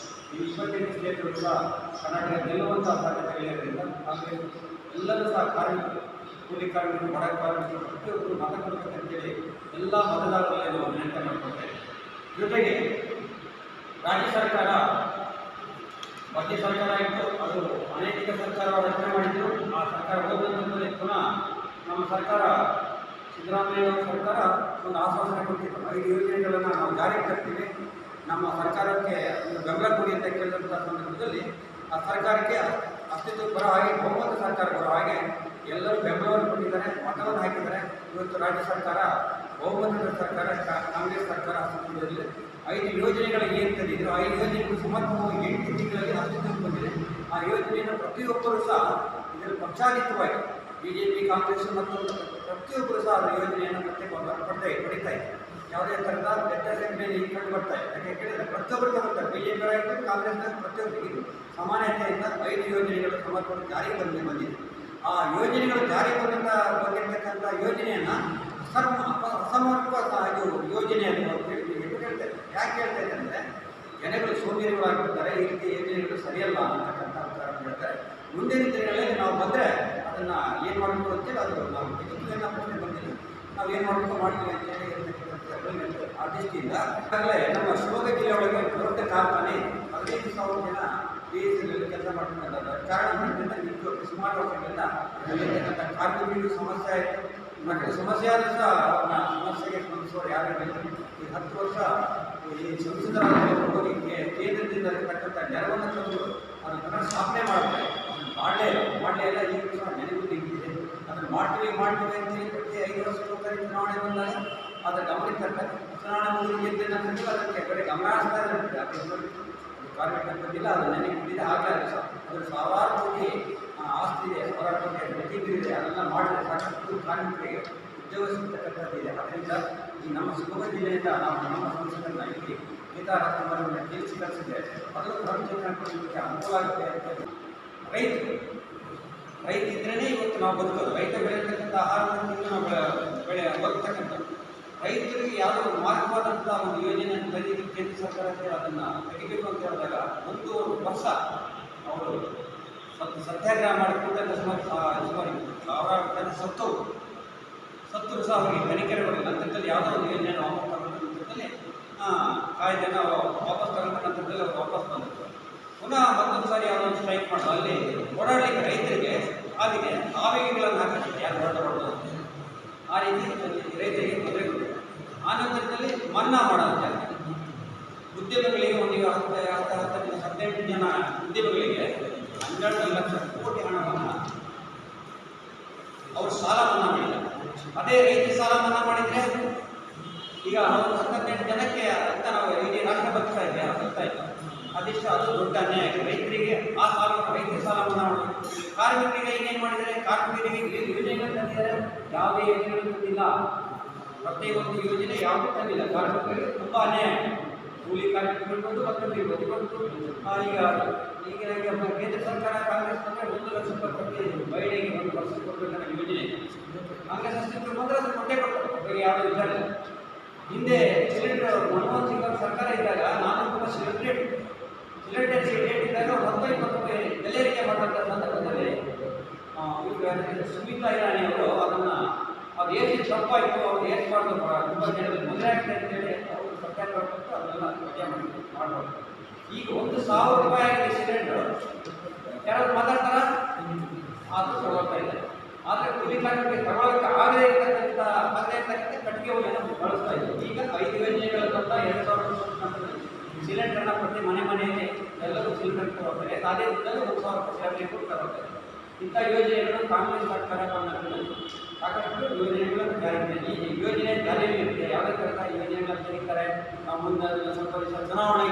ಈ 28 ಕ್ಷೇತ್ರಗಳು ಸಹ ಕರ್ನಾಟಕ ಗೆಲ್ಲುವಂತಹ ಸಾಧ್ಯತೆಗಳಿರೋದ್ರಿಂದ ಕಾಂಗ್ರೆಸ್ ಎಲ್ಲರೂ ಸಹ ಕಾರ್ಮಿಕರು, ಕೂಲಿ ಕಾರ್ಮಿಕರು, ಬಡ ಕಾರ್ಮಿಕರು ಪ್ರತಿಯೊಬ್ಬರು ಮತ ಕೊಡಬೇಕಂತೇಳಿ ಎಲ್ಲ ಮತದಾರರಲ್ಲಿ ನಾವು ವಿನಂತಿ ಮಾಡಿಕೊಳ್ತೇವೆ. ಜೊತೆಗೆ ರಾಜ್ಯ ಸರ್ಕಾರ ಮಧ್ಯ ಸರ್ಕಾರ ಇತ್ತು, ಅದು ಅನೈತಿಕ ಸರ್ಕಾರ ರಚನೆ ಮಾಡಿದ್ರು. ಆ ಸರ್ಕಾರ ಹೋದಂಥದ್ದಲ್ಲಿ ಪುನಃ ನಮ್ಮ ಸರ್ಕಾರ ಸಿದ್ದರಾಮಯ್ಯ ಸರ್ಕಾರ ಒಂದು ಆಶ್ವಾಸನೆ ಕೊಟ್ಟಿತ್ತು, 5 ಯೋಜನೆಗಳನ್ನು ನಾವು ಜಾರಿಗೆ ತರ್ತೀವಿ, ನಮ್ಮ ಸರ್ಕಾರಕ್ಕೆ ಬೆಂಬಲ ಕೊಡಿ ಅಂತ ಕೇಳಿದಂಥ ಸಂದರ್ಭದಲ್ಲಿ ಆ ಸರ್ಕಾರಕ್ಕೆ ಅಸ್ತಿತ್ವಕ್ಕೆ ಬರೋ ಹಾಗೆ ಬಹುಮತ ಸರ್ಕಾರ ಬರೋ ಹಾಗೆ ಎಲ್ಲರೂ ಬೆಂಬಲವನ್ನು ಕೊಟ್ಟಿದ್ದಾರೆ, ಮತವನ್ನು ಹಾಕಿದ್ದಾರೆ. ಇವತ್ತು ರಾಜ್ಯ ಸರ್ಕಾರ ಬಹುಮತದ ಸರ್ಕಾರ ಕಾಂಗ್ರೆಸ್ ಸರ್ಕಾರ ಅಸ್ತಿತ್ವದಲ್ಲಿ 5 ಯೋಜನೆಗಳು ಏನು ತಂದಿದ್ರು 5 ಯೋಜನೆಗಳು ಸಮರ್ಪಕವಾಗಿ 8 ತಿಂಗಳಲ್ಲಿ ಅಸ್ತಿತ್ವಕ್ಕೆ ಬಂದಿದೆ. ಆ ಯೋಜನೆಯನ್ನು ಪ್ರತಿಯೊಬ್ಬರೂ ಸಹ ಇದರಲ್ಲಿ ಪಕ್ಷಾತೀತವಾಗಿ BJP, ಕಾಂಗ್ರೆಸ್ ಮತ್ತು ಪ್ರತಿಯೊಬ್ಬರು ಸಹ ಅದರ ಯೋಜನೆಯನ್ನು ಪಡಿತಾ ಇದೆ. ಯಾವುದೇ ಥರದ ವ್ಯತ್ಯಾಸಗಳಲ್ಲಿ ಕಂಡು ಬರ್ತಾ ಇದೆ. ಯಾಕೆ ಕೇಳಿದರೆ ಪ್ರತಿಯೊಬ್ಬರು ಬರ್ತಾರೆ, BJP ಆಗಿದ್ದು ಕಾಂಗ್ರೆಸ್ನ ಪ್ರತಿಯೊಬ್ಬರಿಗೆ ಇದು ಸಮಾನತೆಯಿಂದ 5 ಯೋಜನೆಗಳು ಸಮರ್ಪಕ ಜಾರಿಗೆ ಬಂದಿದೆ. ಆ ಯೋಜನೆಗಳು ಜಾರಿಗೆ ಬಂದಿರತಕ್ಕಂಥ ಯೋಜನೆಯನ್ನು ಅಸಮರ್ಪಕ ಯೋಜನೆ ಅಂತ ಹೇಳ್ತಾರೆ. ಯಾಕೆ ಹೇಳ್ತಾ ಇದೆ ಅಂದರೆ ಜನಗಳು ಸೋಂಬೇರಿಗಳಾಗಿರ್ತಾರೆ, ಈ ರೀತಿ ಯೋಜನೆಗಳು ಸರಿಯಲ್ಲ ಅಂತಕ್ಕಂಥ ವಿಚಾರ ಹೇಳ್ತಾರೆ. ಮುಂದಿನ ದಿನಗಳಲ್ಲಿ ನಾವು ಬಂದರೆ ಅದನ್ನು ಏನು ಮಾಡಬೇಕು ಅಂತೇಳಿ ಅದು ನಾವು ಇದಕ್ಕಿಂತ ಪ್ರಶ್ನೆ ಬಂದಿಲ್ಲ, ನಾವು ಏನು ಮಾಡಬೇಕು ಮಾಡ್ತೀವಿ ಅಂತೇಳಿ ಹೇಳ್ತಕ್ಕಂಥ ಆ ದೃಷ್ಟಿಯಿಂದ ಈಗಾಗಲೇ ನಮ್ಮ ಶಿವಮೊಗ್ಗ ಜಿಲ್ಲೆ ಒಳಗೆ ದೊಡ್ಡ ಕಾರ್ಖಾನೆ 15,000 ಜನ BSNL ಕೆಲಸ ಮಾಡ್ತಕ್ಕಂಥದ್ದು. ಕಾರಣ ನಿಂತು ಸುಮಾರು ವರ್ಷಗಳಿಂದ ಅಲ್ಲಿರ್ತಕ್ಕಂಥ ಕಾರ್ಮಿಕರಿಗೂ ಸಮಸ್ಯೆ ಆಯಿತು. ಮತ್ತು ಸಮಸ್ಯೆ ಆದರೂ ಸಹ ಅವ್ರನ್ನ ಸಮಸ್ಯೆಗೆ ಸ್ಪಂದಿಸುವವರು ಯಾರು ಇಲ್ಲ. ಈ 10 ವರ್ಷ ಈ ಸಂಸದರಾಗಿ ಹೋಗಿ ಕೇಂದ್ರದಿಂದ ಇರತಕ್ಕಂಥ ನೆರವನ್ನು ತಂದು ಅದನ್ನು ಪುನಃ ಸ್ಥಾಪನೆ ಮಾಡ್ತಾರೆ. ಅದನ್ನು ಮಾಡಲೇ ಇಲ್ಲ. ಈ ಸಹ ನೆನಪು ಇದೆ. ಅದನ್ನು ಮಾಡ್ತೀವಿ ಅಂತೇಳಿ ಪ್ರತಿ 5 ವರ್ಷಕ್ಕೊಬ್ಬರಿ ಚುನಾವಣೆ ಬಂದಾಗ ಅದರ ಗಮನಕ್ಕೆ ತರ್ತಾರೆ. ಚುನಾವಣೆ ಮುಗಿದ ನಂತರ ಅದಕ್ಕೆ ಬರೀ ಗಮನ ಹರಿಸ್ತಾ ಇರುತ್ತೆ. ಅದು ಕಾರ್ಮಿಕರ ಬಂದಿಲ್ಲ, ಅದು ನೆನಪು ಬಿದ್ದಿದೆ. ಆಗಲೇ ಅದರ ಸಾವಿರಾರು ಕೋಟಿ ಆಸ್ತಿ ಇದೆ, ಸಾವಿರಾರು ಕೋಟಿ ವ್ಯಕ್ತಿಗಳಿದೆ. ಅದೆಲ್ಲ ಮಾಡಿದ್ರೆ ಸಾಕಷ್ಟು ಕಾರ್ಮಿಕರಿಗೆ ಉದ್ಯೋಗ ಸಿಗ್ತಕ್ಕಂಥದ್ದಿದೆ. ಅದರಿಂದ ಈ ನಮ್ಮ ಶಿವಮೊಗ್ಗ ಜಿಲ್ಲೆಯಿಂದ ನಾವು ನಮ್ಮ ಸಂಸದನ್ನು ಇಲ್ಲಿ ಗೀತಾ ರಾಜ್ಕುಮಾರನ್ನು ಗೆಲ್ಲಿಸಿ ಕಳಿಸಿದ್ದೆ. ಅದನ್ನು ಹೊರಚೇತನಕ್ಕೆ ಅನುಕೂಲ ಆಗುತ್ತೆ ಅಂತ ರೈತ ಇದ್ರೇ ಇವತ್ತು ನಾವು ಬದುಕೋದು. ರೈತ ಬೆಳೆಯತಕ್ಕಂಥ ಆಹಾರವನ್ನು ನಾವು ಬರ್ತಕ್ಕಂಥದ್ದು. ರೈತರಿಗೆ ಯಾವುದೋ ಒಂದು ಮಾರ್ಗವಾದಂಥ ಒಂದು ಯೋಜನೆಯನ್ನು ತಂದಿದ್ದು ಕೇಂದ್ರ ಸರ್ಕಾರಕ್ಕೆ ಅದನ್ನು ತೆಗಿಬೇಕು ಅಂತ ಹೇಳಿದಾಗ ಒಂದು ವರ್ಷ ಅವರು ಸತ್ಯಾಗ್ರಹ ಮಾಡಿ ಕೂಡಲೇ ಸಾವಿರಾರು ಜನ ಸತ್ತರು ಸಹ ಅವರಿಗೆ ತನಿಖೆ ಬರಲಿಲ್ಲ. ನಂತರದಲ್ಲಿ ಯಾವುದೋ ಒಂದು ಯೋಜನೆಯನ್ನು ವಾಪಸ್ ತಗೊಂಡ ನಂತರದಲ್ಲಿ ಕಾಯ್ದೆನ ವಾಪಸ್ ತಗೊಂಡ ನಂತರದಲ್ಲಿ ಅವರು ವಾಪಸ್ ಬಂದರು. ಪುನಃ ಮತ್ತೊಂದು ಸಾರಿ ಯಾವುದೋ ಒಂದು ಸ್ಟ್ರೈಕ್ ಮಾಡೋದು, ಅಲ್ಲಿ ಓಡಾಡಲಿಕ್ಕೆ ರೈತರಿಗೆ ಹಾಗೆ ಆವೇಗಿಗಳನ್ನು ಹಾಕಿದ್ರು, ಯಾರು ಹೊರಡಬಾರ್ದು ಆ ರೀತಿ ರೈತರಿಗೆ ತೊಂದರೆ ಕೊಟ್ಟಿದೆ. ಆ ನಂತರದಲ್ಲಿ ಮನ್ನಾ ಮಾಡೋದು ಜಾಸ್ತಿ ಉದ್ಯಮಗಳಿಗೆ ಒಂದು 18 ಜನ ಉದ್ಯಮಗಳಿಗೆ 12 ಲಕ್ಷ ಕೋಟಿ ಹಣವನ್ನು ಅವರು ಸಾಲ ಮನ್ನಾ ಮಾಡಿದ್ದಾರೆ. ಅದೇ ರೈತ ಸಾಲ ಮನ್ನಾ ಮಾಡಿದರೆ ಈಗ 18 ಜನಕ್ಕೆ ಅಂತ ನಾವು ಇಡೀ ರಾಷ್ಟ್ರ ಬರ್ತಾ ಇದೆ ಬರ್ತಾ ಇಲ್ಲ. ಅದಿಷ್ಟು ಅದು ದೊಡ್ಡ ಅನ್ಯಾಯ. ರೈತರಿಗೆ ಆ ಸಾಲ ರೈತ ಸಾಲ ಮನ್ನಾ ಮಾಡಿ, ಕಾರ್ಮಿಕರಿಗೆ ಏನೇನು ಮಾಡಿದ್ದಾರೆ, ಕಾರ್ಮಿಕರಿಗೆ ಯೋಜನೆಗಳು ತಂದಿದ್ದಾರೆ, ಯಾವುದೇ ಯೋಜನೆಗಳು ತಂದಿಲ್ಲ. ಪ್ರತಿಯೊಂದು ಯೋಜನೆ ಯಾವುದೂ ತಂದಿಲ್ಲ. ಕಾರ್ಮಿಕರಿಗೆ ತುಂಬ ಅನ್ಯಾಯ. ಕೂಲಿ ಕಾರ್ಮಿಕರಿರ್ಬೋದು ಮತ್ತೊಂದು ಇರ್ಬೋದು. ಈಗ ಕೇಂದ್ರ ಸರ್ಕಾರ ಕಾಂಗ್ರೆಸ್ ಬಂದರೆ 1 ಲಕ್ಷ ರೂಪಾಯಿ ಪ್ರತಿ ಮಹಿಳೆಗೆ 1 ವರ್ಷ ಕೊಡಬೇಕನ್ನೋ ಯೋಜನೆ ಕಾಂಗ್ರೆಸ್ ಅಸ್ತಿತ್ವ ಬಂದರೆ ಅದು ಕೊಟ್ಟೇ ಕೊಟ್ಟರು, ಯಾವುದೇ ವಿಚಾರ ಇಲ್ಲ. ಹಿಂದೆ ಸಿಲಿಂಡರ್ ಮನಮೋಹನ್ ಸಿಂಗ್ ಅವರ ಸರ್ಕಾರ ಇದ್ದಾಗ 400 ರೂಪಾಯಿ ಸಿಲಿಂಡರ್ ರೇಟ್ ಇದ್ದಾಗ 10-20 ರೂಪಾಯಿ ಬೆಲೆ ಏರಿಕೆ ಮಾಡುವಂಥ ಸಂದರ್ಭದಲ್ಲಿ ಸುಮಿತ್ರಾ ಇರಾನಿ ಅವರು ಅದನ್ನು ಅದು ಏರಿಸಿ ತಪ್ಪಾಯಿತು, ಅವ್ರು ಏರಿಸಬಾರ್ದು, ತುಂಬ ಜನರಿಗೆ ತೊಂದರೆ ಆಗ್ತದೆ ಅಂತೇಳಿ ಅವರು ಸರ್ಕಾರ ಕೊಟ್ಟು ಅದನ್ನೆಲ್ಲ ವಜಾ ಮಾಡಬಾರ್ದು. ಈಗ 1,000 ರೂಪಾಯಿ ಆಗಿದೆ ಸಿಲಿಂಡರ್. ಯಾರಾದ್ರು ಮಾತಾಡ್ತಾರ? ಅದು ತಗೊಳ್ತಾ ಇದೆ. ಆದರೆ ಕೂಲಿ ಕಾರ್ಮಿಕರಿಗೆ ತಗೊಳ್ಳೋಕ್ಕೆ ಆಗದೇ ಇರ್ತಕ್ಕಂಥ ಕಟ್ಟಿಗೆ ಹೋಗಿ ಬಳಸ್ತಾ ಇದೆ. ಈಗ 5 ಯೋಜನೆಗಳನ್ನು 2000 ಸಿಲಿಂಡರ್ನ ಪ್ರತಿ ಮನೆಯಲ್ಲಿ ಎಲ್ಲರೂ ಸಿಲಿಂಡರ್ ತಗೊಳ್ತಾರೆ. ಅದೇ ದುಡ್ಡಲ್ಲಿ 1,000 ರೂಪಾಯಿ ಸ್ಯಾಲರಿ ಕೊಟ್ಟು ತಗೊಳ್ತಾರೆ. ಇಂಥ ಯೋಜನೆಗಳು ಕಾಂಗ್ರೆಸ್ ಸರ್ಕಾರ ಬಂದಾಗ ಸಾಕಷ್ಟು ಯೋಜನೆಗಳನ್ನು ಜಾರಿಗೆ ಈ ಯೋಜನೆ ಜಾರಿಯಲ್ಲಿ ಇರುತ್ತೆ. ಯಾವುದೇ ಥರದ ಯೋಜನೆಗಳನ್ನು ತೆಗಿತಾರೆ. ಮುಂದೆ ಸ್ವಲ್ಪ ದಿವಸ ಚುನಾವಣೆ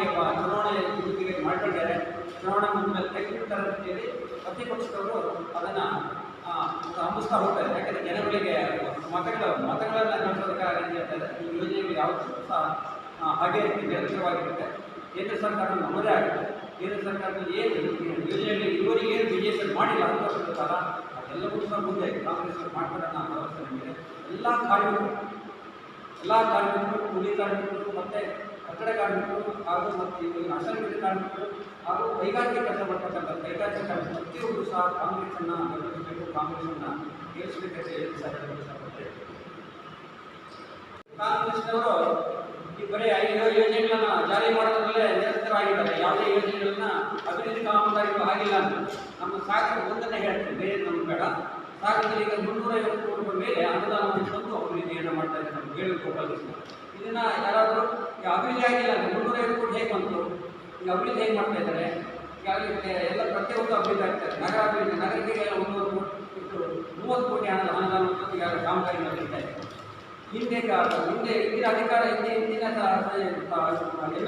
ಮುಗಿಗೆ ಮಾಡ್ಕೊಂಡಿದ್ದಾರೆ. ಚುನಾವಣೆ ಮುಂದೆ ತೆಗೆದುಬಿಡ್ತಾರೆ ಅಂತೇಳಿ ಪ್ರತಿಪಕ್ಷದವರು ಅದನ್ನು ಹಂಬಿಸ್ತಾ ಹೋಗ್ತಾರೆ. ಯಾಕಂದರೆ ಜನಗಳಿಗೆ ಮತಗಳನ್ನು ಕಳಿಸೋದಕ್ಕಾಗಿ ಅಂತ ಹೇಳ್ತಾರೆ. ಈ ಯೋಜನೆಗಳು ಯಾವತ್ತೂ ಸಹ ಹಾಗೆ ನಿರಂತರವಾಗಿರುತ್ತೆ. ಕೇಂದ್ರ ಸರ್ಕಾರ ನಮ್ಮದೇ ಆಗುತ್ತೆ. ಕೇಂದ್ರ ಸರ್ಕಾರದಲ್ಲಿ ಏನು ಯೋಜನೆಗಳು ಇವರಿಗೆ ಏನು BJP ಮಾಡಿಲ್ಲ 10 ವರ್ಷದ ಕಾಲ ಅದೆಲ್ಲವೂ ಸಹ ಮುಂದೆ ಕಾಂಗ್ರೆಸ್ ಮಾಡ್ತಾರೆ ಅನ್ನೋ ಭರವಸೆ ನಮಗೆ. ಎಲ್ಲ ಕಾರ್ಮಿಕರು ಕೂಲಿ ಕಾರ್ಮಿಕರು ಮತ್ತು ಕಟ್ಟಡ ಕಾರ್ಮಿಕರು ಹಾಗೂ ಮತ್ತು ಅಸಂಘಟಿತ ಕಾರ್ಮಿಕರು ಹಾಗೂ ಕೈಗಾರಿಕೆ ಕೆಲಸ ಮಾಡ್ತಕ್ಕಂಥ ಕೈಗಾರಿಕೆ ಕಾರ್ಮಿಕರು ಪ್ರತಿಯೊಬ್ಬರು ಸಹ ಕಾಂಗ್ರೆಸ್ಸನ್ನು ಬೆಂಬಲಿಸಬೇಕು, ಕಾಂಗ್ರೆಸ್ಸನ್ನು ಗೆಲ್ಲಿಸಬೇಕಂತ ಹೇಳಿ ಇಷ್ಟಪಡ್ತೇವೆ. ಕಾಂಗ್ರೆಸ್ನವರು ಈ ಬರೀ 5 ಯೋಜನೆಗಳನ್ನು ಜಾರಿ ಮಾಡೋದ್ರಲ್ಲೇ ನಿರಂತರವಾಗಿದ್ದಾರೆ. ಯಾವುದೇ ಯೋಜನೆಗಳನ್ನ ಅಭಿವೃದ್ಧಿ ಕಾಮಗಾರಿಗಳು ಆಗಿಲ್ಲ ಅಂತ ನಮ್ಮ ಸಾಗರ ಒಂದನ್ನೇ ಹೇಳ್ತೀವಿ, ಬೇರೆ ನಮ್ಗೆ ಬೇಡ. ಸಾಗರದಲ್ಲಿ ಈಗ 350 ಕೋಟಿ ರೂಪಾಯಿ ಮೇಲೆ ಅನುದಾನವನ್ನು ತಂದು ಅಭಿವೃದ್ಧಿಯನ್ನು ಮಾಡ್ತಾ ಇದ್ದಾರೆ. ನಮ್ಮ ವೇಣುಗೋಪಾಲ್ ಇದನ್ನು ಯಾರಾದರೂ ಅಭಿವೃದ್ಧಿ ಆಗಿಲ್ಲ ಅಂದರೆ 350 ಕೋಟಿ ಹೇಗೆ ಬಂತು, ಈಗ ಅಭಿವೃದ್ಧಿ ಹೇಗೆ ಮಾಡ್ತಾ ಇದ್ದಾರೆ. ಈಗಾಗಲೇ ಎಲ್ಲ ಪ್ರತಿಯೊಂದು ಅಭಿವೃದ್ಧಿ ಆಗ್ತಾರೆ. ನಗರ ಅಭಿವೃದ್ಧಿ ನಗರಕ್ಕೆ 30 ಕೋಟಿ ಅನುದಾನ ಈಗಾಗಲೇ ಕಾಮಗಾರಿ ನಡೀತಾ ಇದೆ. ಹಿಂದೆ ಹಿಂದಿನ ಅಧಿಕಾರ ಹಿಂದಿನ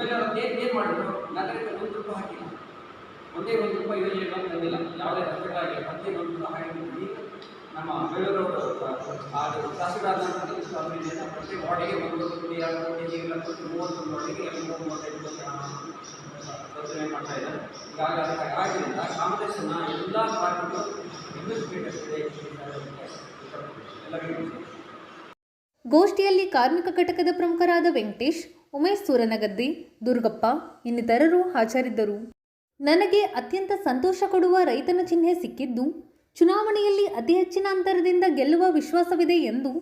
MLA ಏನು ಮಾಡಿದ್ರು, ನಗರಕ್ಕೆ 1 ರೂಪಾಯಿ ಹಾಕಿಲ್ಲ, ಒಂದೇ 1 ರೂಪಾಯಿ ಯೋಜನೆಗಳನ್ನು ತಂದಿಲ್ಲ. ಯಾವುದೇ ರಸ್ತೆಗಳಾಗಿ ಪ್ರತಿಯೊಂದು ಸಹಾಯ ಈಗ ನಮ್ಮ ಬೇಲೂರವರು ಶಾಸಕರಾದಂಥ ಅಭಿವೃದ್ಧಿಯನ್ನು ಪ್ರತಿ ವಾರ್ಡಿಗೆ 1 ಕೋಟಿ 2 ಕೋಟಿ ಈಗೆಲ್ಲ 31 ವಾರ್ಡಿಗೆ 35 ಕೋಟಿ ಯೋಜನೆ ಮಾಡ್ತಾ ಇದ್ದಾರೆ. ಈಗಾಗಲೇ ಅದಕ್ಕೆ ಆದ್ದರಿಂದ ಕಾಂಗ್ರೆಸ್ಸನ್ನು ಎಲ್ಲ ಪಾರ್ಟಿಗಳು ಎದುರಿಸಬೇಕಂತಿದೆ. ಎಲ್ಲರಿಗೂ ಗೋಷ್ಠಿಯಲ್ಲಿ ಕಾರ್ಮಿಕ ಘಟಕದ ಪ್ರಮುಖರಾದ ವೆಂಕಟೇಶ್, ಉಮೇಶ್ ಸೂರನಗದ್ದೆ, ದುರ್ಗಪ್ಪ ಇನ್ನಿತರರು ಹಾಜರಿದ್ದರು. ನನಗೆ ಅತ್ಯಂತ ಸಂತೋಷ ಕೊಡುವ ರೈತನ ಚಿಹ್ನೆ ಸಿಕ್ಕಿದ್ದು ಚುನಾವಣೆಯಲ್ಲಿ ಅತಿ ಹೆಚ್ಚಿನ ಅಂತರದಿಂದ ಗೆಲ್ಲುವ ವಿಶ್ವಾಸವಿದೆ ಎಂದು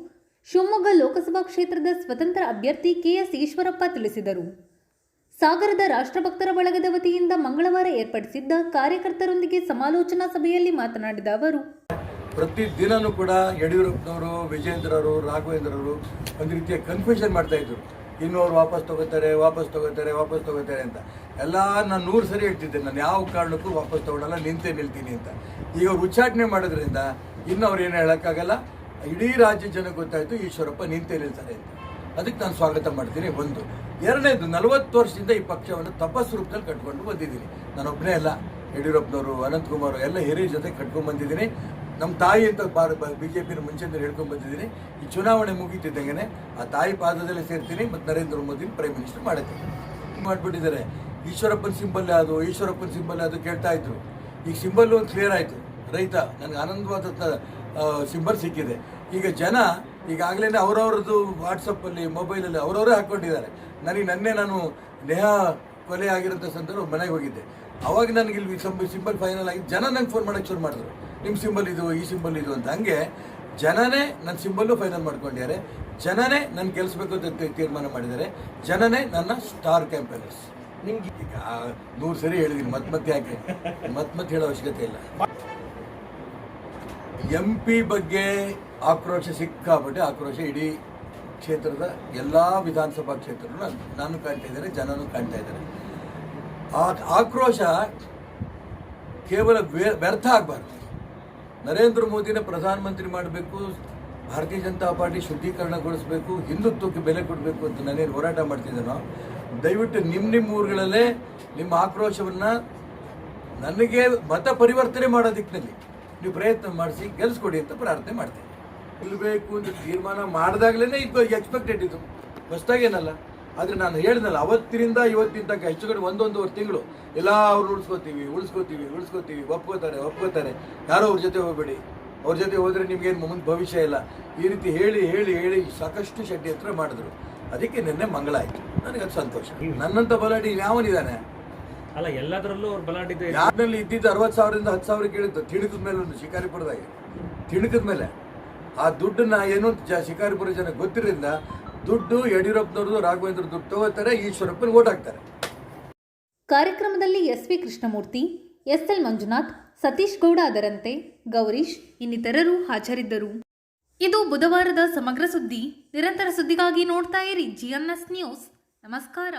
ಶಿವಮೊಗ್ಗ ಲೋಕಸಭಾ ಕ್ಷೇತ್ರದ ಸ್ವತಂತ್ರ ಅಭ್ಯರ್ಥಿ KS ಈಶ್ವರಪ್ಪ ತಿಳಿಸಿದರು. ಸಾಗರದ ರಾಷ್ಟ್ರಭಕ್ತರ ಬಳಗದ ವತಿಯಿಂದ ಮಂಗಳವಾರ ಏರ್ಪಡಿಸಿದ್ದ ಕಾರ್ಯಕರ್ತರೊಂದಿಗೆ ಸಮಾಲೋಚನಾ ಸಭೆಯಲ್ಲಿ ಮಾತನಾಡಿದ ಅವರು, ಪ್ರತಿದಿನವೂ ಕೂಡ ಯಡಿಯೂರಪ್ಪನವರು, ವಿಜೇಂದ್ರವರು, ರಾಘವೇಂದ್ರವರು ಒಂದು ರೀತಿಯ ಕನ್ಫ್ಯೂಷನ್ ಮಾಡ್ತಾಯಿದ್ರು. ಇನ್ನೂ ಅವ್ರು ವಾಪಸ್ ತೊಗೋತಾರೆ ಅಂತ ಎಲ್ಲ ನಾನು 100 ಸರಿ ಹೇಳ್ತಿದ್ದೆ, ನಾನು ಯಾವ ಕಾರಣಕ್ಕೂ ವಾಪಸ್ ತೊಗೊಳಲ್ಲ, ನಿಲ್ತೀನಿ ಅಂತ. ಈಗ ಅವ್ರು ಉಚ್ಚಾಟನೆ ಮಾಡೋದ್ರಿಂದ ಇನ್ನು ಅವ್ರು ಏನು ಹೇಳೋಕ್ಕಾಗಲ್ಲ. ಇಡೀ ರಾಜ್ಯ ಜನಕ್ಕೆ ಗೊತ್ತಾಯಿತು ಈಶ್ವರಪ್ಪ ನಿಲ್ತಾರೆ ಅಂತ. ಅದಕ್ಕೆ ನಾನು ಸ್ವಾಗತ ಮಾಡ್ತೀನಿ. 1. 2ನೇದು, 40 ವರ್ಷದಿಂದ ಈ ಪಕ್ಷವನ್ನು ತಪಸ್ಸು ರೂಪದಲ್ಲಿ ಕಟ್ಕೊಂಡು ಬಂದಿದ್ದೀನಿ. ನಾನೊಬ್ಬನೇ ಅಲ್ಲ, ಯಡಿಯೂರಪ್ಪನವರು, ಅನಂತಕುಮಾರ್ ಎಲ್ಲ ಹಿರಿಯ ಜೊತೆ ಕಟ್ಕೊಂಡು ಬಂದಿದ್ದೀನಿ. ನಮ್ಮ ತಾಯಿ ಅಂತ BJPನ ಮುಂಚೆಯಿಂದ ಹೇಳ್ಕೊಂಡು ಬಂದಿದ್ದೀನಿ. ಈ ಚುನಾವಣೆ ಮುಗಿತಿದ್ದಂಗೆ ಆ ತಾಯಿ ಪಾದದಲ್ಲಿ ಸೇರ್ತೀನಿ ಮತ್ತು ನರೇಂದ್ರ ಮೋದಿನ ಪ್ರೈಮ್ ಮಿನಿಸ್ಟರ್ ಮಾಡುತ್ತೀನಿ ಮಾಡಿಬಿಟ್ಟಿದ್ದಾರೆ. ಈಶ್ವರಪ್ಪನ ಸಿಂಬಲ್ ಅದು ಕೇಳ್ತಾ ಇದ್ರು. ಈಗ ಸಿಂಬಲ್ಲು ಒಂದು ಕ್ಲಿಯರ್ ಆಯಿತು. ರೈತ ನನಗೆ ಆನಂದವಾದಂಥ ಸಿಂಬಲ್ ಸಿಕ್ಕಿದೆ. ಈಗ ಜನ ಈಗಾಗಲೇ ಅವರವ್ರದ್ದು ವಾಟ್ಸಪ್ಪಲ್ಲಿ ಮೊಬೈಲಲ್ಲಿ ಅವರವರೇ ಹಾಕ್ಕೊಂಡಿದ್ದಾರೆ. ನಾನು ನೇಹಾ ಕೊಲೆ ಆಗಿರೋಂಥ ಸಂದರ್ಭ ಮನೆಗೆ ಹೋಗಿದ್ದೆ. ಅವಾಗ ನನಗೆ ಇಲ್ಲಿ ಸಿಂಬಲ್ ಫೈನಲ್ ಆಗಿ ಜನ ನಂಗೆ ಫೋನ್ ಮಾಡೋಕ್ಕೆ ಶುರು ಮಾಡಿದ್ರು, ನಿಮ್ಮ ಸಿಂಬಲ್ ಇದು, ಈ ಸಿಂಬಲ್ ಇದು ಅಂತ. ಹಂಗೆ ಜನನೇ ನನ್ನ ಸಿಂಬಲ್ಲು ಫೈನಲ್ ಮಾಡ್ಕೊಂಡಿದ್ದಾರೆ, ಜನನೇ ನನ್ನ ಗೆಲ್ಲಿಸ್ಬೇಕು ಅಂತ ತೀರ್ಮಾನ ಮಾಡಿದ್ದಾರೆ, ಜನನೇ ನನ್ನ ಸ್ಟಾರ್ ಕ್ಯಾಂಪೇನರ್ಸ್. ನಿಮ್ಗೆ ಈಗ 100 ಸರಿ ಹೇಳಿದ್ದೀನಿ, ಮತ್ತೆ ಯಾಕೆ ಮತ್ತೆ ಹೇಳೋ ಅವಶ್ಯಕತೆ ಇಲ್ಲ. MP ಬಗ್ಗೆ ಆಕ್ರೋಶ, ಸಿಕ್ಕಾಪಟ್ಟೆ ಆಕ್ರೋಶ ಇಡೀ ಕ್ಷೇತ್ರದ ಎಲ್ಲ ವಿಧಾನಸಭಾ ಕ್ಷೇತ್ರಗಳು ನಾನು ಕಾಣ್ತಾ ಇದ್ದಾರೆ, ಜನನೂ ಕಾಣ್ತಾ ಇದ್ದಾರೆ. ಆ ಆಕ್ರೋಶ ಕೇವಲ ವ್ಯರ್ಥ ಆಗಬಾರ್ದು. ನರೇಂದ್ರ ಮೋದಿನ ಪ್ರಧಾನಮಂತ್ರಿ ಮಾಡಬೇಕು, ಭಾರತೀಯ ಜನತಾ ಪಾರ್ಟಿ ಶುದ್ಧೀಕರಣಗೊಳಿಸಬೇಕು, ಹಿಂದುತ್ವಕ್ಕೆ ಬೆಲೆ ಕೊಡಬೇಕು ಅಂತ ನಾನೇನು ಹೋರಾಟ ಮಾಡ್ತಿದ್ದೇನೋ, ದಯವಿಟ್ಟು ನಿಮ್ಮ ಊರುಗಳಲ್ಲೇ ನಿಮ್ಮ ಆಕ್ರೋಶವನ್ನು ನನಗೆ ಮತ ಪರಿವರ್ತನೆ ಮಾಡೋ ದಿಕ್ಕಿನಲ್ಲಿ ನೀವು ಪ್ರಯತ್ನ ಮಾಡಿಸಿ ಗೆಲ್ಲಿಸ್ಕೊಡಿ ಅಂತ ಪ್ರಾರ್ಥನೆ ಮಾಡ್ತೀನಿ. ಗೆಲ್ಲಬೇಕು ಅಂತ ತೀರ್ಮಾನ ಮಾಡಿದಾಗಲೇ ಇದು ಎಕ್ಸ್ಪೆಕ್ಟೆಡ್, ಇದು ಹೊಸದಾಗೇನಲ್ಲ. ಆದರೆ ನಾನು ಹೇಳಿದ್ನಲ್ಲ, ಅವತ್ತಿನಿಂದ ಇವತ್ತಿನ ತನಕ ಹೆಚ್ಚು ಕಡೆ 1-1.5 ತಿಂಗಳು ಎಲ್ಲ ಅವ್ರು ಉಳಿಸ್ಕೋತೀವಿ, ಒಪ್ಕೋತಾರೆ, ಯಾರೋ ಅವ್ರ ಜೊತೆ ಹೋಗಬೇಡಿ, ಅವ್ರ ಜೊತೆ ಹೋದರೆ ನಿಮ್ಗೇನು ಮುಂದೆ ಭವಿಷ್ಯ ಇಲ್ಲ, ಈ ರೀತಿ ಹೇಳಿ ಸಾಕಷ್ಟು ಷಡ್ಯಂತ್ರ ಮಾಡಿದ್ರು. ಅದಕ್ಕೆ ನಿನ್ನೆ ಮಂಗಳ ಆಯಿತು, ನನಗೆ ಅದು ಸಂತೋಷ. ನನ್ನಂಥ ಬಲಾಢ್ಯ ಯಾವನಿದ್ದಾನೆ? ಅಲ್ಲ, ಎಲ್ಲದರಲ್ಲೂ ಅವ್ರು ಬಲಾಢ್ಯ ಯಾರಲ್ಲಿ ಇದ್ದಿದ್ದು 60,000ರಿಂದ 10,000 ಕೇಳಿದ್ದು ತಿಣುಕಿದ ಮೇಲೆ, ಒಂದು ಶಿಕಾರಿಪುರದಾಗೆ ತಿಣುಕಿದ ಮೇಲೆ ಆ ದುಡ್ಡನ್ನ ಏನು ಶಿಕಾರಿಪುರ ಜನ ಗೊತ್ತಿರೋದ್ರಿಂದ ದುಡ್ಡು ಯಡಿಯೂರಪ್ಪನವ್ರದ್ದು, ರಾಘವೇಂದ್ರ ದುಡ್ಡು ತಗೋತಾರೆ, ಈಶ್ವರಪ್ಪನ ಓಟ್ ಹಾಕ್ತಾರೆ. ಕಾರ್ಯಕ್ರಮದಲ್ಲಿ SV ಕೃಷ್ಣಮೂರ್ತಿ, SL ಮಂಜುನಾಥ್, ಸತೀಶ್ ಗೌಡ ಅದರಂತೆ, ಗೌರೀಶ್ ಇನ್ನಿತರರು ಹಾಜರಿದ್ದರು. ಇದು ಬುಧವಾರದ ಸಮಗ್ರ ಸುದ್ದಿ. ನಿರಂತರ ಸುದ್ದಿಗಾಗಿ ನೋಡ್ತಾ ಇರಿ GNS ನ್ಯೂಸ್. ನಮಸ್ಕಾರ.